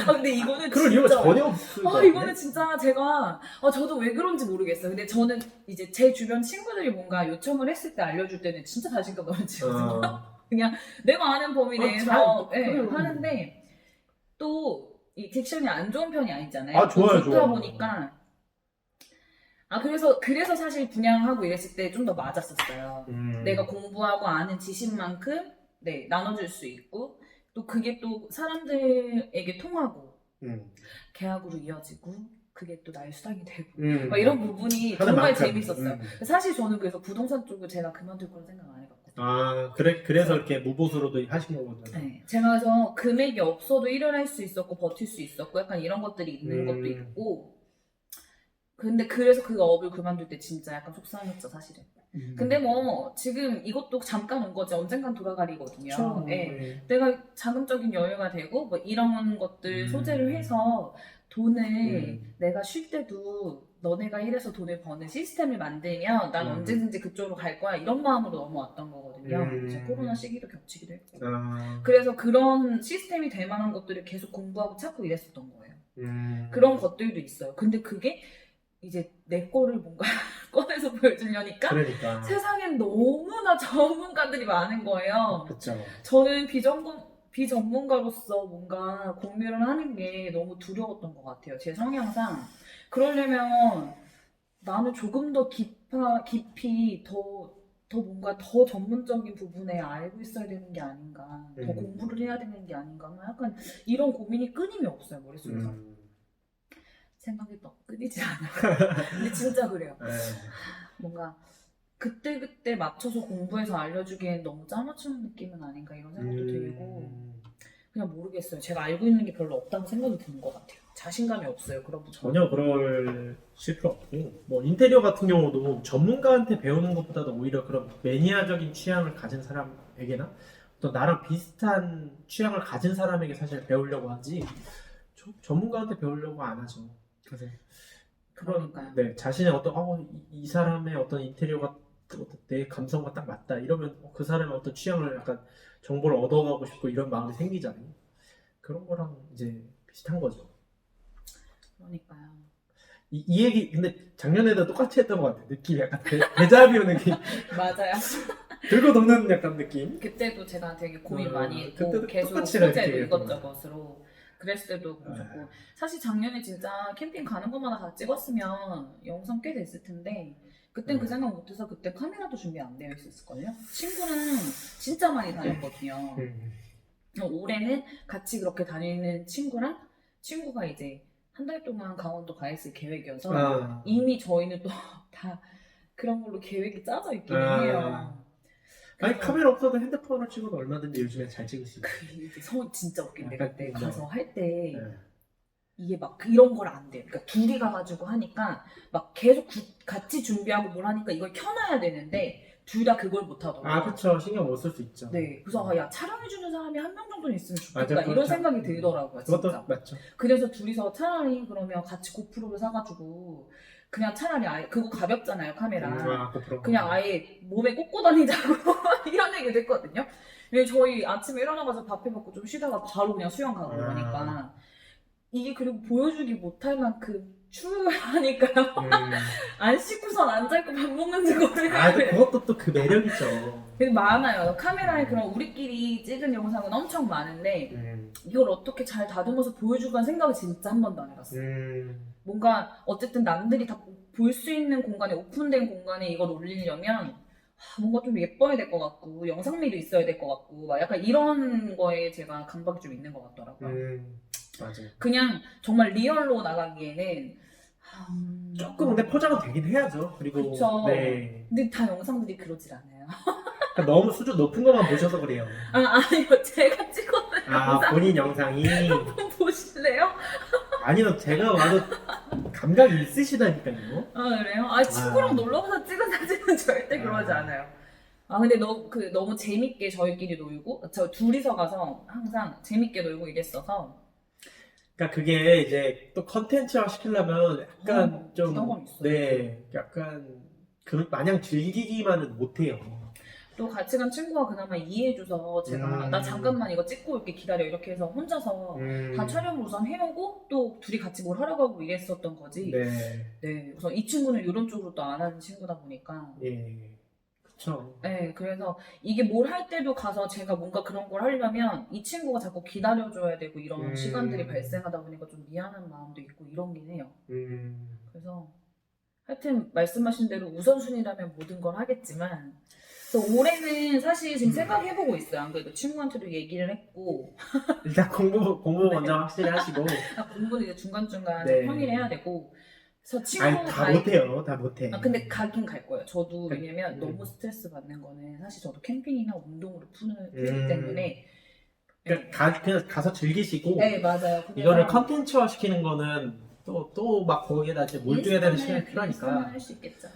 근데 이거는 그럴 진짜 이유가 전혀 없을 것 같은데? 이거는 진짜 제가 저도 왜 그런지 모르겠어요. 근데 저는 이제 제 주변 친구들이 뭔가 요청을 했을 때 알려줄 때는 진짜 자신감 넘치거든요. 그냥 내가 아는 범위 내에서 하는데 또 이 딕션이 안 좋은 편이 아니잖아요. 좋아요, 좋다 좋아요. 보니까 그래서 사실 분양하고 이랬을 때 좀 더 맞았었어요. 내가 공부하고 아는 지식만큼 나눠줄 수 있고 또 그게 또 사람들에게 통하고 계약으로 이어지고 그게 또 나의 수당이 되고 막 이런 부분이 정말 재밌었어요. 사실 저는 그래서 부동산 쪽을 제가 그만둘 거라 생각 안 해봤거든요. 그래서 이렇게 무보수로도 하신 거거든요. 네, 제가 그래서 금액이 없어도 일을 할 수 있었고 버틸 수 있었고 약간 이런 것들이 있는 것도 있고 근데 그래서 그 업을 그만둘 때 진짜 약간 속상했죠 사실은. 근데 뭐 지금 이것도 잠깐 온 거지 언젠간 돌아가리거든요. 내가 자금적인 여유가 되고 뭐 이런 것들 소재를 해서 돈을 내가 쉴 때도 너네가 일해서 돈을 버는 시스템을 만들면 난 언제든지 그쪽으로 갈 거야 이런 마음으로 넘어왔던 거거든요. 이제 코로나 시기도 겹치기도 했고 그래서 그런 시스템이 될 만한 것들을 계속 공부하고 찾고 이랬었던 거예요. 그런 것들도 있어요. 근데 그게 이제 내 거를 뭔가 꺼내서 보여주려니까 그러니까. 세상엔 너무나 전문가들이 많은 거예요. 그렇죠. 저는 비전문가로서 뭔가 공유를 하는 게 너무 두려웠던 것 같아요. 제 성향상. 그러려면 나는 조금 더 깊이 더 뭔가 더 전문적인 부분에 알고 있어야 되는 게 아닌가. 더 공부를 해야 되는 게 아닌가. 약간 이런 고민이 끊임이 없어요, 머릿속에서. 생각이 또 끊이지 않아요. 근데 진짜 그래요. 뭔가 그때 맞춰서 공부해서 알려주기엔 너무 짜맞추는 느낌은 아닌가 이런 생각도 들고 그냥 모르겠어요. 제가 알고 있는 게 별로 없다는 생각이 드는 것 같아요. 자신감이 없어요. 그런 부분. 전혀 그럴 필요 없고 뭐 인테리어 같은 경우도 전문가한테 배우는 것보다도 오히려 그런 매니아적인 취향을 가진 사람에게나 또 나랑 비슷한 취향을 가진 사람에게 사실 배우려고 하지 전문가한테 배우려고 안 하죠. 그래서 그러니까요. 자신의 이 사람의 어떤 인테리어가 내 감성과 딱 맞다 이러면 그 사람의 어떤 취향을 약간 정보를 얻어가고 싶고 이런 마음이 생기잖아요. 그런 거랑 이제 비슷한 거죠. 그러니까요. 이 얘기 근데 작년에도 똑같이 했던 것 같아요. 느낌이 약간 데자뷰 느낌. 맞아요. 들고 도는 약간 느낌. 그때도 제가 되게 고민 많이 했고 그때도 계속 똑같이 소재도 이것저것으로 그랬을 때도 그렇고 사실 작년에 진짜 캠핑 가는 것마다 다 찍었으면 영상 꽤 됐을 텐데 그땐 그 생각 못해서 그때 카메라도 준비 안 되어 있었을걸요? 친구랑 진짜 많이 다녔거든요. 올해는 같이 그렇게 다니는 친구가 이제 한 달 동안 강원도 가 있을 계획이어서 이미 저희는 또 다 그런 걸로 계획이 짜져 있기는 해요. 아니 카메라 없어도 핸드폰으로 찍어도 얼마든지 요즘에 잘 찍을 수 있어요. 이게 진짜 웃긴데 그때 뭐, 가서 할 때 네. 이게 막 이런 걸 안 돼요. 그러니까 둘이 가가지고 하니까 막 계속 같이 준비하고 뭘 하니까 이걸 켜놔야 되는데 둘 다 그걸 못 하더라고요. 그쵸. 신경 못 쓸 수 있죠. 네, 그래서 야 촬영해주는 사람이 한 명 정도는 있으면 좋겠다 맞아, 이런 생각이 들더라고요. 진짜. 그것도 맞죠. 그래서 둘이서 차라리 그러면 같이 고프로를 사가지고 그냥 차라리 아예 그거 가볍잖아요 카메라. 고프로. 그냥 아예 몸에 꽂고 다니자고 이런 얘기도 했거든요. 근데 저희 아침에 일어나가서 밥 해먹고 좀 쉬다가 바로 그냥 수영 가고 그러니까 이게 그리고 보여주기 못할 만큼 추하니까요. 안 씻고선 안 잘 거 밥 먹는 거를. 그것도 또 그 매력이죠. 되게 많아요. 카메라에 그런 우리끼리 찍은 영상은 엄청 많은데 이걸 어떻게 잘 다듬어서 보여줄까 생각을 진짜 한 번도 안 해봤어요. 뭔가 어쨌든 남들이 다 볼 수 있는 공간에 오픈된 공간에 이걸 올리려면 뭔가 좀 예뻐야 될 것 같고 영상미도 있어야 될 것 같고 막 약간 이런 거에 제가 강박이 좀 있는 것 같더라고요. 맞아요. 그냥 정말 리얼로 나가기에는 조금 근데 포장은 되긴 해야죠. 그리고 그쵸. 네. 근데 다 영상들이 그러질 않아요. 그러니까 너무 수준 높은 것만 보셔서 그래요. 아니요 제가 찍어놓은 영상 본인 영상이 한번 보실래요? 아니요 제가 와도 감각이 있으시다니까요. 그래요? 친구랑 놀러가서 찍은 사진은 절대 그러지 않아요. 근데 너무 재밌게 저희끼리 놀고 저 둘이서 가서 항상 재밌게 놀고 이랬어서 그러니까 그게 이제 또 컨텐츠화 시키려면 약간 좀 부담감이 있어요. 네, 약간 마냥 즐기기만은 못해요. 또 같이 간 친구가 그나마 이해해줘서 제가 나 잠깐만 이거 찍고 올게 기다려 이렇게 해서 혼자서 다 촬영을 우선 해오고 또 둘이 같이 뭘 하러 가고 이랬었던 거지. 네. 그래서 이 친구는 이런 쪽으로 또 안 하는 친구다 보니까. 예. 그쵸. 네, 그래서 이게 뭘 할 때도 가서 제가 뭔가 그런 걸 하려면 이 친구가 자꾸 기다려줘야 되고 이런 시간들이 발생하다 보니까 좀 미안한 마음도 있고 이런긴 해요. 그래서 하여튼 말씀하신 대로 우선순위라면 모든 걸 하겠지만 그래서 올해는 사실 지금 생각해보고 있어요. 안 그래도 친구한테도 얘기를 했고 일단 공부 먼저 확실히 하시고 공부는 이제 중간중간 네. 평일에 해야 되고 그래서 친구 다 못해요. 다 못해. 근데 가긴 갈 거예요. 저도 왜냐면 너무 스트레스 받는 거는 사실 저도 캠핑이나 운동으로 풀기 때문에 그러니까 그냥 가서 즐기시고 네 맞아요. 이거를 컨텐츠화 시키는 거는 또 막 거기에다 이제 몰두해야 되는 시간이 필요하니까 할 수 있겠죠.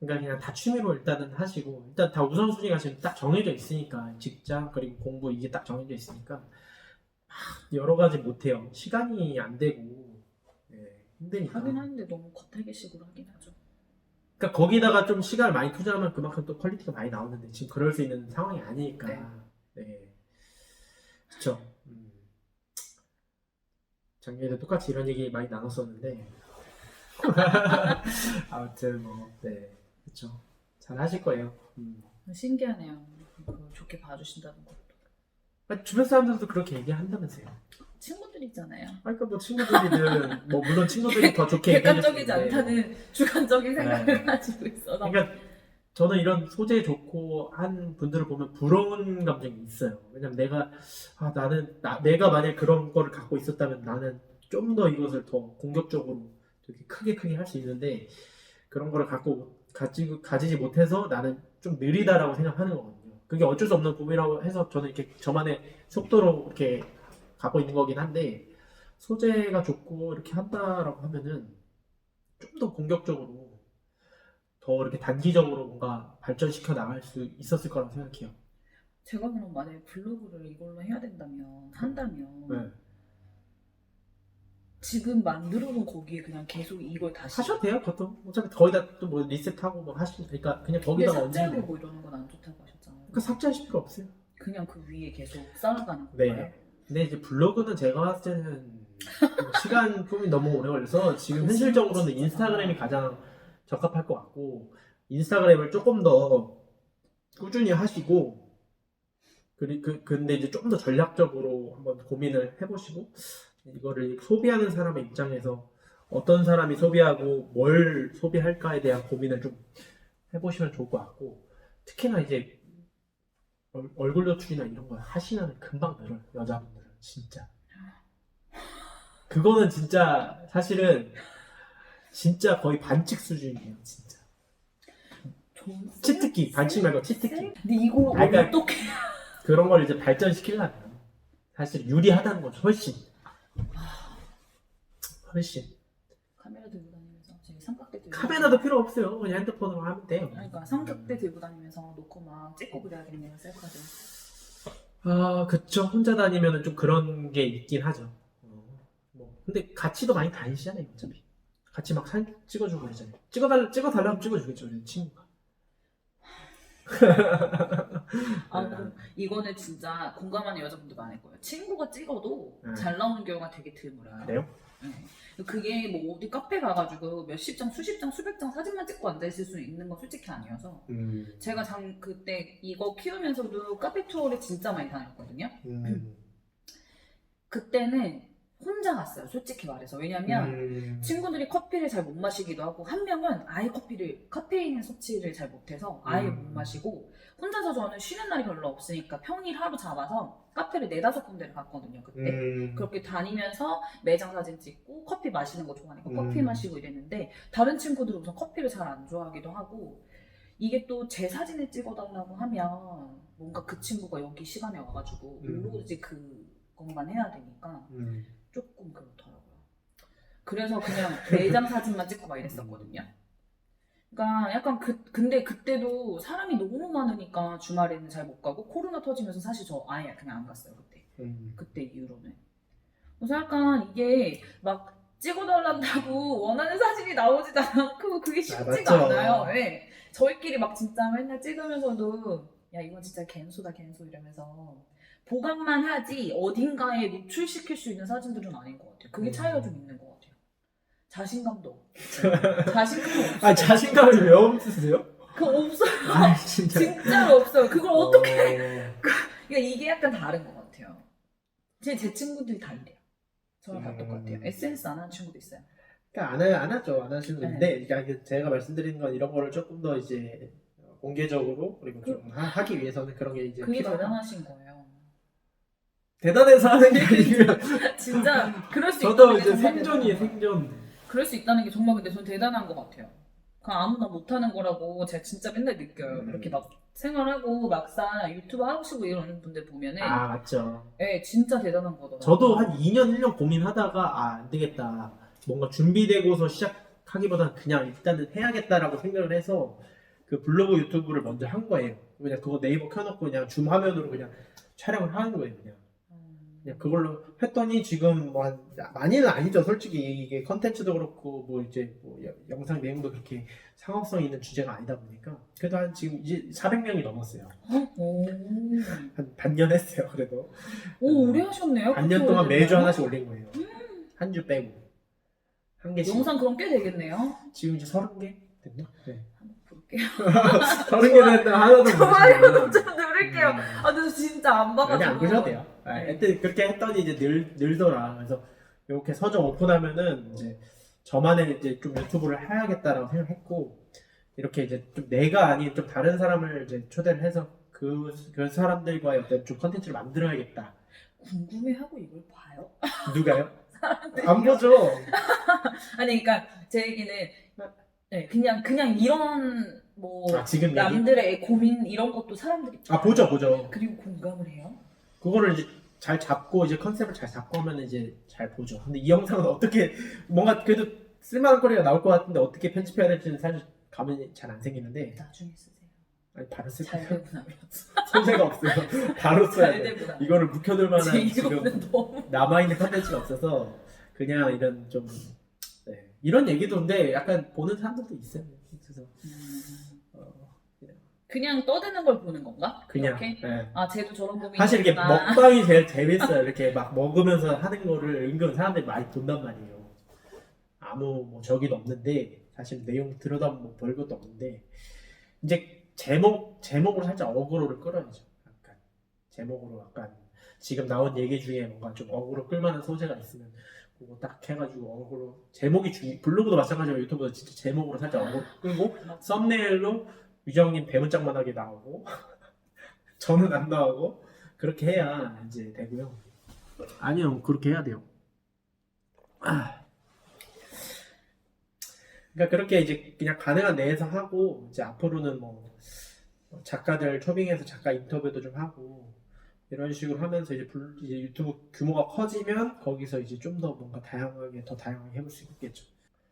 그러니까 그냥 다 취미로 일단은 하시고 일단 다 우선순위가 지금 딱 정해져 있으니까 직장 그리고 공부 이게 딱 정해져 있으니까 여러 가지 못해요. 시간이 안 되고 힘드니까. 하긴 하는데 너무 겉핥기식으로 하긴 하죠. 그러니까 거기다가 좀 시간을 많이 투자하면 그만큼 또 퀄리티가 많이 나오는데 지금 그럴 수 있는 상황이 아니니까. 네. 그렇죠. 작년에도 똑같이 이런 얘기 많이 나눴었는데 아무튼 네, 그렇죠. 잘 하실 거예요. 신기하네요. 좋게 봐주신다는 것도. 주변 사람들도 그렇게 얘기한다면서요. 친구들 있잖아요. 그러니까 뭐 친구들이든 물론 친구들이 더 좋게 객관적이지 않다는 주관적인 생각을 가지고 있어서. 그러니까 저는 이런 소재 좋고 한 분들을 보면 부러운 감정이 있어요. 왜냐면 내가 만약 그런 거를 갖고 있었다면 나는 좀 더 이것을 더 공격적으로 되게 크게 할 수 있는데 그런 거를 가지지 못해서 나는 좀 느리다라고 생각하는 거거든요. 그게 어쩔 수 없는 부분이라고 해서 저는 이렇게 저만의 속도로 이렇게 갖고 있는 거긴 한데 소재가 좋고 이렇게 한다라고 하면은 좀 더 공격적으로 더 이렇게 단기적으로 뭔가 발전시켜 나갈 수 있었을 거라고 생각해요. 제가 그럼 만약에 블로그를 이걸로 해야 한다면 지금 만들어놓은 거기에 그냥 계속 이걸 다시 하셔도 돼요. 그것도 어차피 거기다 또 뭐 리셋하고 뭐 하시면 되니까 그냥 거기다가 삭제하고 얹으면 뭐 이러는 건 안 좋다고 하셨잖아요. 그러니까 삭제하실 필요 없어요. 그냥 그 위에 계속 쌓아가는 네. 건가요? 근데 이제 블로그는 제가 봤을 때는 시간 품이 너무 오래 걸려서 지금 현실적으로는 인스타그램이 가장 적합할 것 같고 인스타그램을 조금 더 꾸준히 하시고 근데 이제 좀 더 전략적으로 한번 고민을 해보시고 이거를 소비하는 사람의 입장에서 어떤 사람이 소비하고 뭘 소비할까에 대한 고민을 좀 해보시면 좋을 것 같고 특히나 이제 얼굴 노출이나 이런 거 하시면 금방 늘어요. 여자분들은 진짜 그거는 진짜 사실은 진짜 거의 반칙 수준이에요, 진짜. 치트키, 반칙 말고 치트키. 근데 이거 아니, 그러니까 어떻게? 그런 걸 이제 발전시키려면 사실 유리하다는 거죠, 훨씬. 훨씬. 카메라 들고 다니면서 저기 삼각대 들고. 카메라도 필요 없어요. 그냥 핸드폰으로 하면 돼요. 그러니까 삼각대 들고 다니면서 놓고 막 찍고 그래야겠네요, 셀카도. 아, 그쵸. 혼자 다니면 좀 그런 게 있긴 하죠. 뭐. 근데 같이도 많이 다니시잖아요, 어차피. 같이 막 사진 찍어주고 그러잖아요. 찍어달라면 찍어주겠죠, 우리 친구가. 그럼 이거는 진짜 공감하는 여자분들 많을 거예요. 친구가 찍어도 네. 잘 나오는 경우가 되게 드물어요. 그래요? 네. 그게 뭐 어디 카페 가가지고 몇십 장, 수십 장, 수백 장 사진만 찍고 앉아있을 수 있는 건 솔직히 아니어서 제가 그때 이거 키우면서도 카페 투어를 진짜 많이 다녔거든요. 그때는 혼자 갔어요, 솔직히 말해서. 왜냐면 친구들이 커피를 잘 못 마시기도 하고, 한 명은 아예 카페인 섭취를 잘 못해서 아예 못 마시고, 혼자서 저는 쉬는 날이 별로 없으니까 평일 하루 잡아서 카페를 4-5군데를 갔거든요, 그때. 그렇게 다니면서 매장 사진 찍고 커피 마시는 거 좋아하니까 커피 마시고 이랬는데, 다른 친구들은 우선 커피를 잘 안 좋아하기도 하고, 이게 또 제 사진을 찍어달라고 하면 뭔가 그 친구가 여기 시간에 와가지고 오로지 그것만 해야 되니까 조금 그렇더라고요. 그래서 그냥 매장 사진만 찍고 막 이랬었거든요. 그러니까 약간 근데 그때도 사람이 너무 많으니까 주말에는 잘 못 가고, 코로나 터지면서 사실 저 아예 그냥 안 갔어요, 그때. 그때 이후로는. 그래서 약간 이게 막 찍어달란다고 원하는 사진이 나오지도 않고 그게 쉽지가 않아요. 네. 저희끼리 막 진짜 맨날 찍으면서도 야, 이건 진짜 갠소다 갠소 이러면서 보관만 하지 어딘가에 노출시킬 수 있는 사진들은 아닌 것 같아요. 그게 차이가 좀 있는 것 같아요. 자신감도 없고. 자신감이 없어요. 아, 자신감이 왜 없으세요? 그거 없어요. 아, 진짜. 진짜로 없어요. 그걸 어떻게 그러니까 이게 약간 다른 것 같아요. 제 친구들이 다 이래요. 저랑 다 똑같아요. SNS 안 하는 친구도 있어요. 그러니까 안 하죠. 안 하시는 분인데, 네. 그러니까 제가 말씀드리는 건 이런 거를 조금 더 이제 공개적으로, 그리고 좀 하기 위해서는 그런 게 이제 그게 필요하다. 대단하신 거예요. 대단해서 하는 게 아니면 진짜 그럴 수 저도 있다는 게 이제 정말 생존이에요, 대단한 거예요. 생존. 그럴 수 있다는 게 정말 근데 전 대단한 것 같아요. 그냥 아무나 못하는 거라고 제가 진짜 맨날 느껴요. 이렇게 막 생활하고 막상 유튜브 하시고 이러는 분들 보면은 아, 맞죠. 네, 진짜 대단한 거더라고요. 저도 한 2년, 1년 고민하다가 안 되겠다. 뭔가 준비되고서 시작하기보다는 그냥 일단은 해야겠다라고 생각을 해서 그 블로그 유튜브를 먼저 한 거예요. 그냥 그거 네이버 켜놓고 그냥 줌 화면으로 그냥 촬영을 하는 거예요, 그냥 그걸로 했더니 지금 뭐 많이는 아니죠, 솔직히. 이게 컨텐츠도 그렇고 뭐 이제 뭐 영상 내용도 그렇게 상업성 있는 주제가 아니다 보니까 그래도 한 지금 이제 400명이 넘었어요. 오. 한 반년 했어요, 그래도. 오, 오래 하셨네요. 반년 동안 매주 하나씩 올린 거예요. 한 주 빼고 한 개씩. 영상 그럼 꽤 되겠네요. 지금 이제 30개 됐나? 네. 한번 볼게요. 30개 됐다. 하나도 못 좋아요 좀 누를게요. 아, 근데 진짜 안 많이 봐가지고. 안 보셔도 돼요. 아, 네. 하여튼 그렇게 했더니 이제 늘더라. 그래서 이렇게 서점 오픈하면은 이제 저만의 이제 좀 유튜브를 해야겠다라고 생각했고, 이렇게 이제 좀 내가 아닌 좀 다른 사람을 이제 초대를 해서 그 사람들과의 어떤 좀 컨텐츠를 만들어야겠다. 궁금해하고 이걸 봐요? 누가요? 사람들이. 안 보죠. 아니, 그러니까 제 얘기는 네, 그냥 이런 뭐 지금 얘기? 남들의 고민 이런 것도 사람들이 보죠. 그리고 공감을 해요. 그거를 이제 잘 잡고 이제 컨셉을 잘 잡고 하면 이제 잘 보죠. 근데 이 영상은 어떻게 뭔가 그래도 쓸만한 거리가 나올 것 같은데 어떻게 편집해야 될지는 사실 감이 잘 안 생기는데. 나중에 쓰세요. 아니, 바로 쓸 잘 거예요. 되고 나면. 손색가 없어요. 바로 써야 잘 돼. 되고 나면. 이거를 묵혀둘 만한 제 지금 이거는 너무. 남아있는 컨텐츠가 없어서 그냥 이런 좀 이런 얘기도 근데 약간 보는 사람들도 있어요. 그래서 그냥 떠드는 걸 보는 건가? 그냥 이렇게? 네. 아, 쟤도 저런 고민이 사실 이게 있구나. 먹방이 제일 재밌어요. 이렇게 막 먹으면서 하는 거를 은근 사람들이 많이 본단 말이에요. 아무 뭐 저기도 없는데 사실 내용 들여다보면 뭐 별것도 없는데 이제 제목으로 살짝 어그로를 끌어야죠. 약간 제목으로 약간 지금 나온 얘기 중에 뭔가 좀 어그로 끌만한 소재가 있으면 그거 딱 해가지고 어그로 제목이 블로그도 마찬가지고 유튜브도 진짜 제목으로 살짝 어그로 끌고 썸네일로 유정님 배문짝만하게 나오고 저는 안 나오고 그렇게 해야 이제 되고요. 아니요, 그렇게 해야 돼요. 그러니까 그렇게 이제 그냥 가능한 내에서 하고 이제 앞으로는 뭐 작가들 초빙해서 작가 인터뷰도 좀 하고 이런 식으로 하면서 이제 유튜브 규모가 커지면 거기서 이제 좀 더 뭔가 더 다양하게 해볼 수 있겠죠.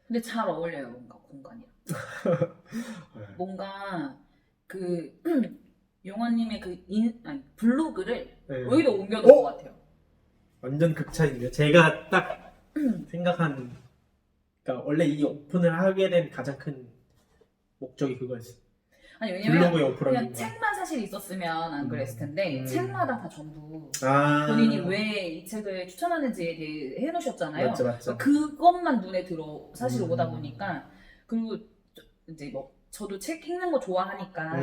근데 잘 어울려요, 뭔가 공간이랑. 뭔가 그 용화님의 블로그를 네. 여기도 옮겨놓은 것 같아요. 완전 극찬인데요. 제가 딱 생각한, 그러니까 원래 이 오픈을 하게 된 가장 큰 목적이 그거였어요. 아니 왜냐면 블로그에 오픈하는 그냥 책만 사실 있었으면 안 그랬을 텐데 책마다 다 전부 본인이 왜 이 책을 추천하는지에 대해 해놓으셨잖아요. 맞죠. 그것만 눈에 들어 사실 오다 보니까 그리고 이제 뭐 저도 책 읽는 거 좋아하니까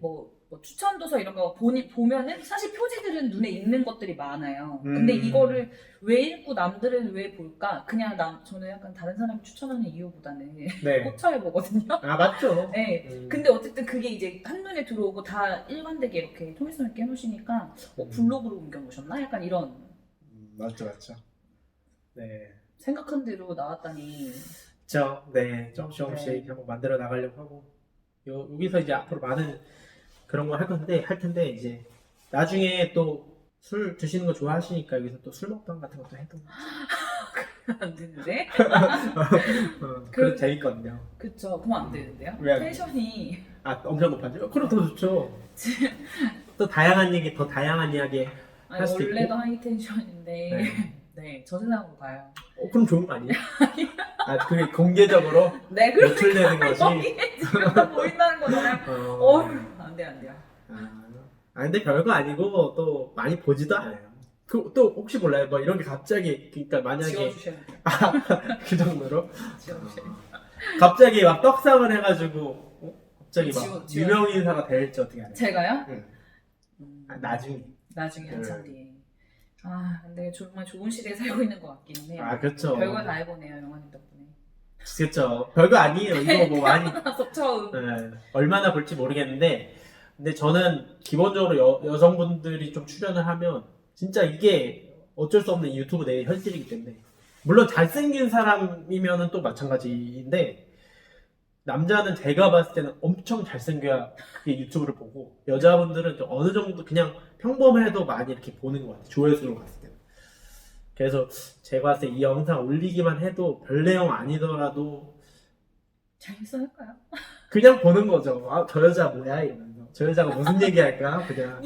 뭐 추천 도서 이런 거 보면은 사실 표지들은 눈에 익는 것들이 많아요. 근데 이거를 왜 읽고 남들은 왜 볼까? 그냥 저는 약간 다른 사람이 추천하는 이유보다는 네. 꽂혀야 보거든요. 아 맞죠. 네. 근데 어쨌든 그게 이제 한눈에 들어오고 다 일관되게 이렇게 통일성 있게 해놓으시니까 블로그로 옮겨놓으셨나? 약간 이런. 맞죠. 네. 생각한 대로 나왔다니. 네. 조금씩 한번 만들어 나가려고 하고 여기서 이제 앞으로 많은 그런 걸 할 텐데 이제 나중에 또 술 드시는 거 좋아하시니까 여기서 또 술 먹방 같은 것도 해도 안 되는데? 그래도 재밌거든요. 그쵸. 그럼 안 되는데요? 왜 안 텐션이. 엄청 높아져요? 그럼 더 좋죠. 또 다양한 이야기 할 수도 있고. 원래도 하이 텐션인데 네, 저 세상으로 가요. 그럼 좋은 거 아니에요? 그게 공개적으로 네, 그렇게 노출되는 거지. 거기에 지금 보인다는 거잖아요. 안 돼요. 근데 별거 아니고 또 많이 보지도 않아요. 또 혹시 몰라요. 뭐 이런 게 갑자기 그러니까 만약에 지워주셔야 돼요. 그 정도로 지워주셔야 돼요. 갑자기 막 떡상을 해가지고 갑자기 막 지워. 유명 인사가 될지 어떻게 알아요? 제가요? 응. 나중에. 한참 뒤에. 근데 정말 좋은 시대에 살고 있는 것 같긴 해요. 그렇죠. 별걸 다 해보네요, 영화님 덕분에. 그렇죠. 별거 아니에요. 이거 뭐 많이 처음. 얼마나 볼지 모르겠는데 근데 저는 기본적으로 여성분들이 좀 출연을 하면 진짜 이게 어쩔 수 없는 유튜브 내 현실이기 때문에 물론 잘생긴 사람이면은 또 마찬가지인데 남자는 제가 봤을 때는 엄청 잘생겨야 그게 유튜브를 보고 여자분들은 좀 어느 정도 그냥 평범해도 많이 이렇게 보는 것 같아요. 조회수로 봤을 때는. 그래서 제가 봤을 때 이 영상 올리기만 해도 별 내용 아니더라도 재밌어 할까요? 그냥 보는 거죠. 저 여자 뭐야 이러면서 저 여자가 무슨 얘기할까 그냥.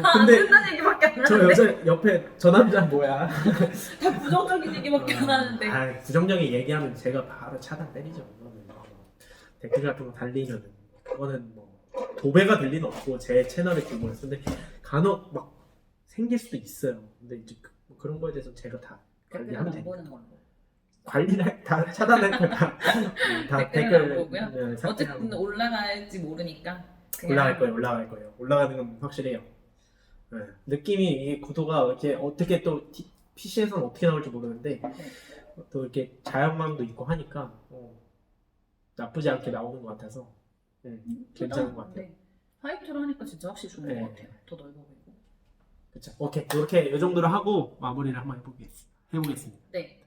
안 된다는 얘기밖에 안 저 하는데. 여자 옆에 저 남자 뭐야. 다 부정적인 얘기밖에 안 하는데. 부정적인 얘기하면 제가 바로 차단 때리죠. 그거는 댓글 같은 거 달리면 그거는 뭐 도배가 될 리는 없고 제 채널의 규모에서 근데 간혹 막 생길 수도 있어요. 근데 이제 그런 거에 대해서 제가 다 관리하면 댓글은 안 보는 되니까. 걸로. 관리를 다 차단할 거야. 다 댓글은 안 보고요. 네, 어쨌든 올라갈지 모르니까. 올라갈 거예요. 올라가는 건 확실해요. 네. 느낌이 이게 구도가 이렇게 어떻게 또 PC에서는 어떻게 나올지 모르는데 또 이렇게 자연광도 있고 하니까 나쁘지 않게 나오는 것 같아서 괜찮은 것 같아요. 화이트로 하니까 진짜 확실히 좋은 것 같아요. 더 넓어 보이고. 그렇죠. 오케이 이렇게 이 정도로 하고 마무리를 한번 해보겠습니다. 네.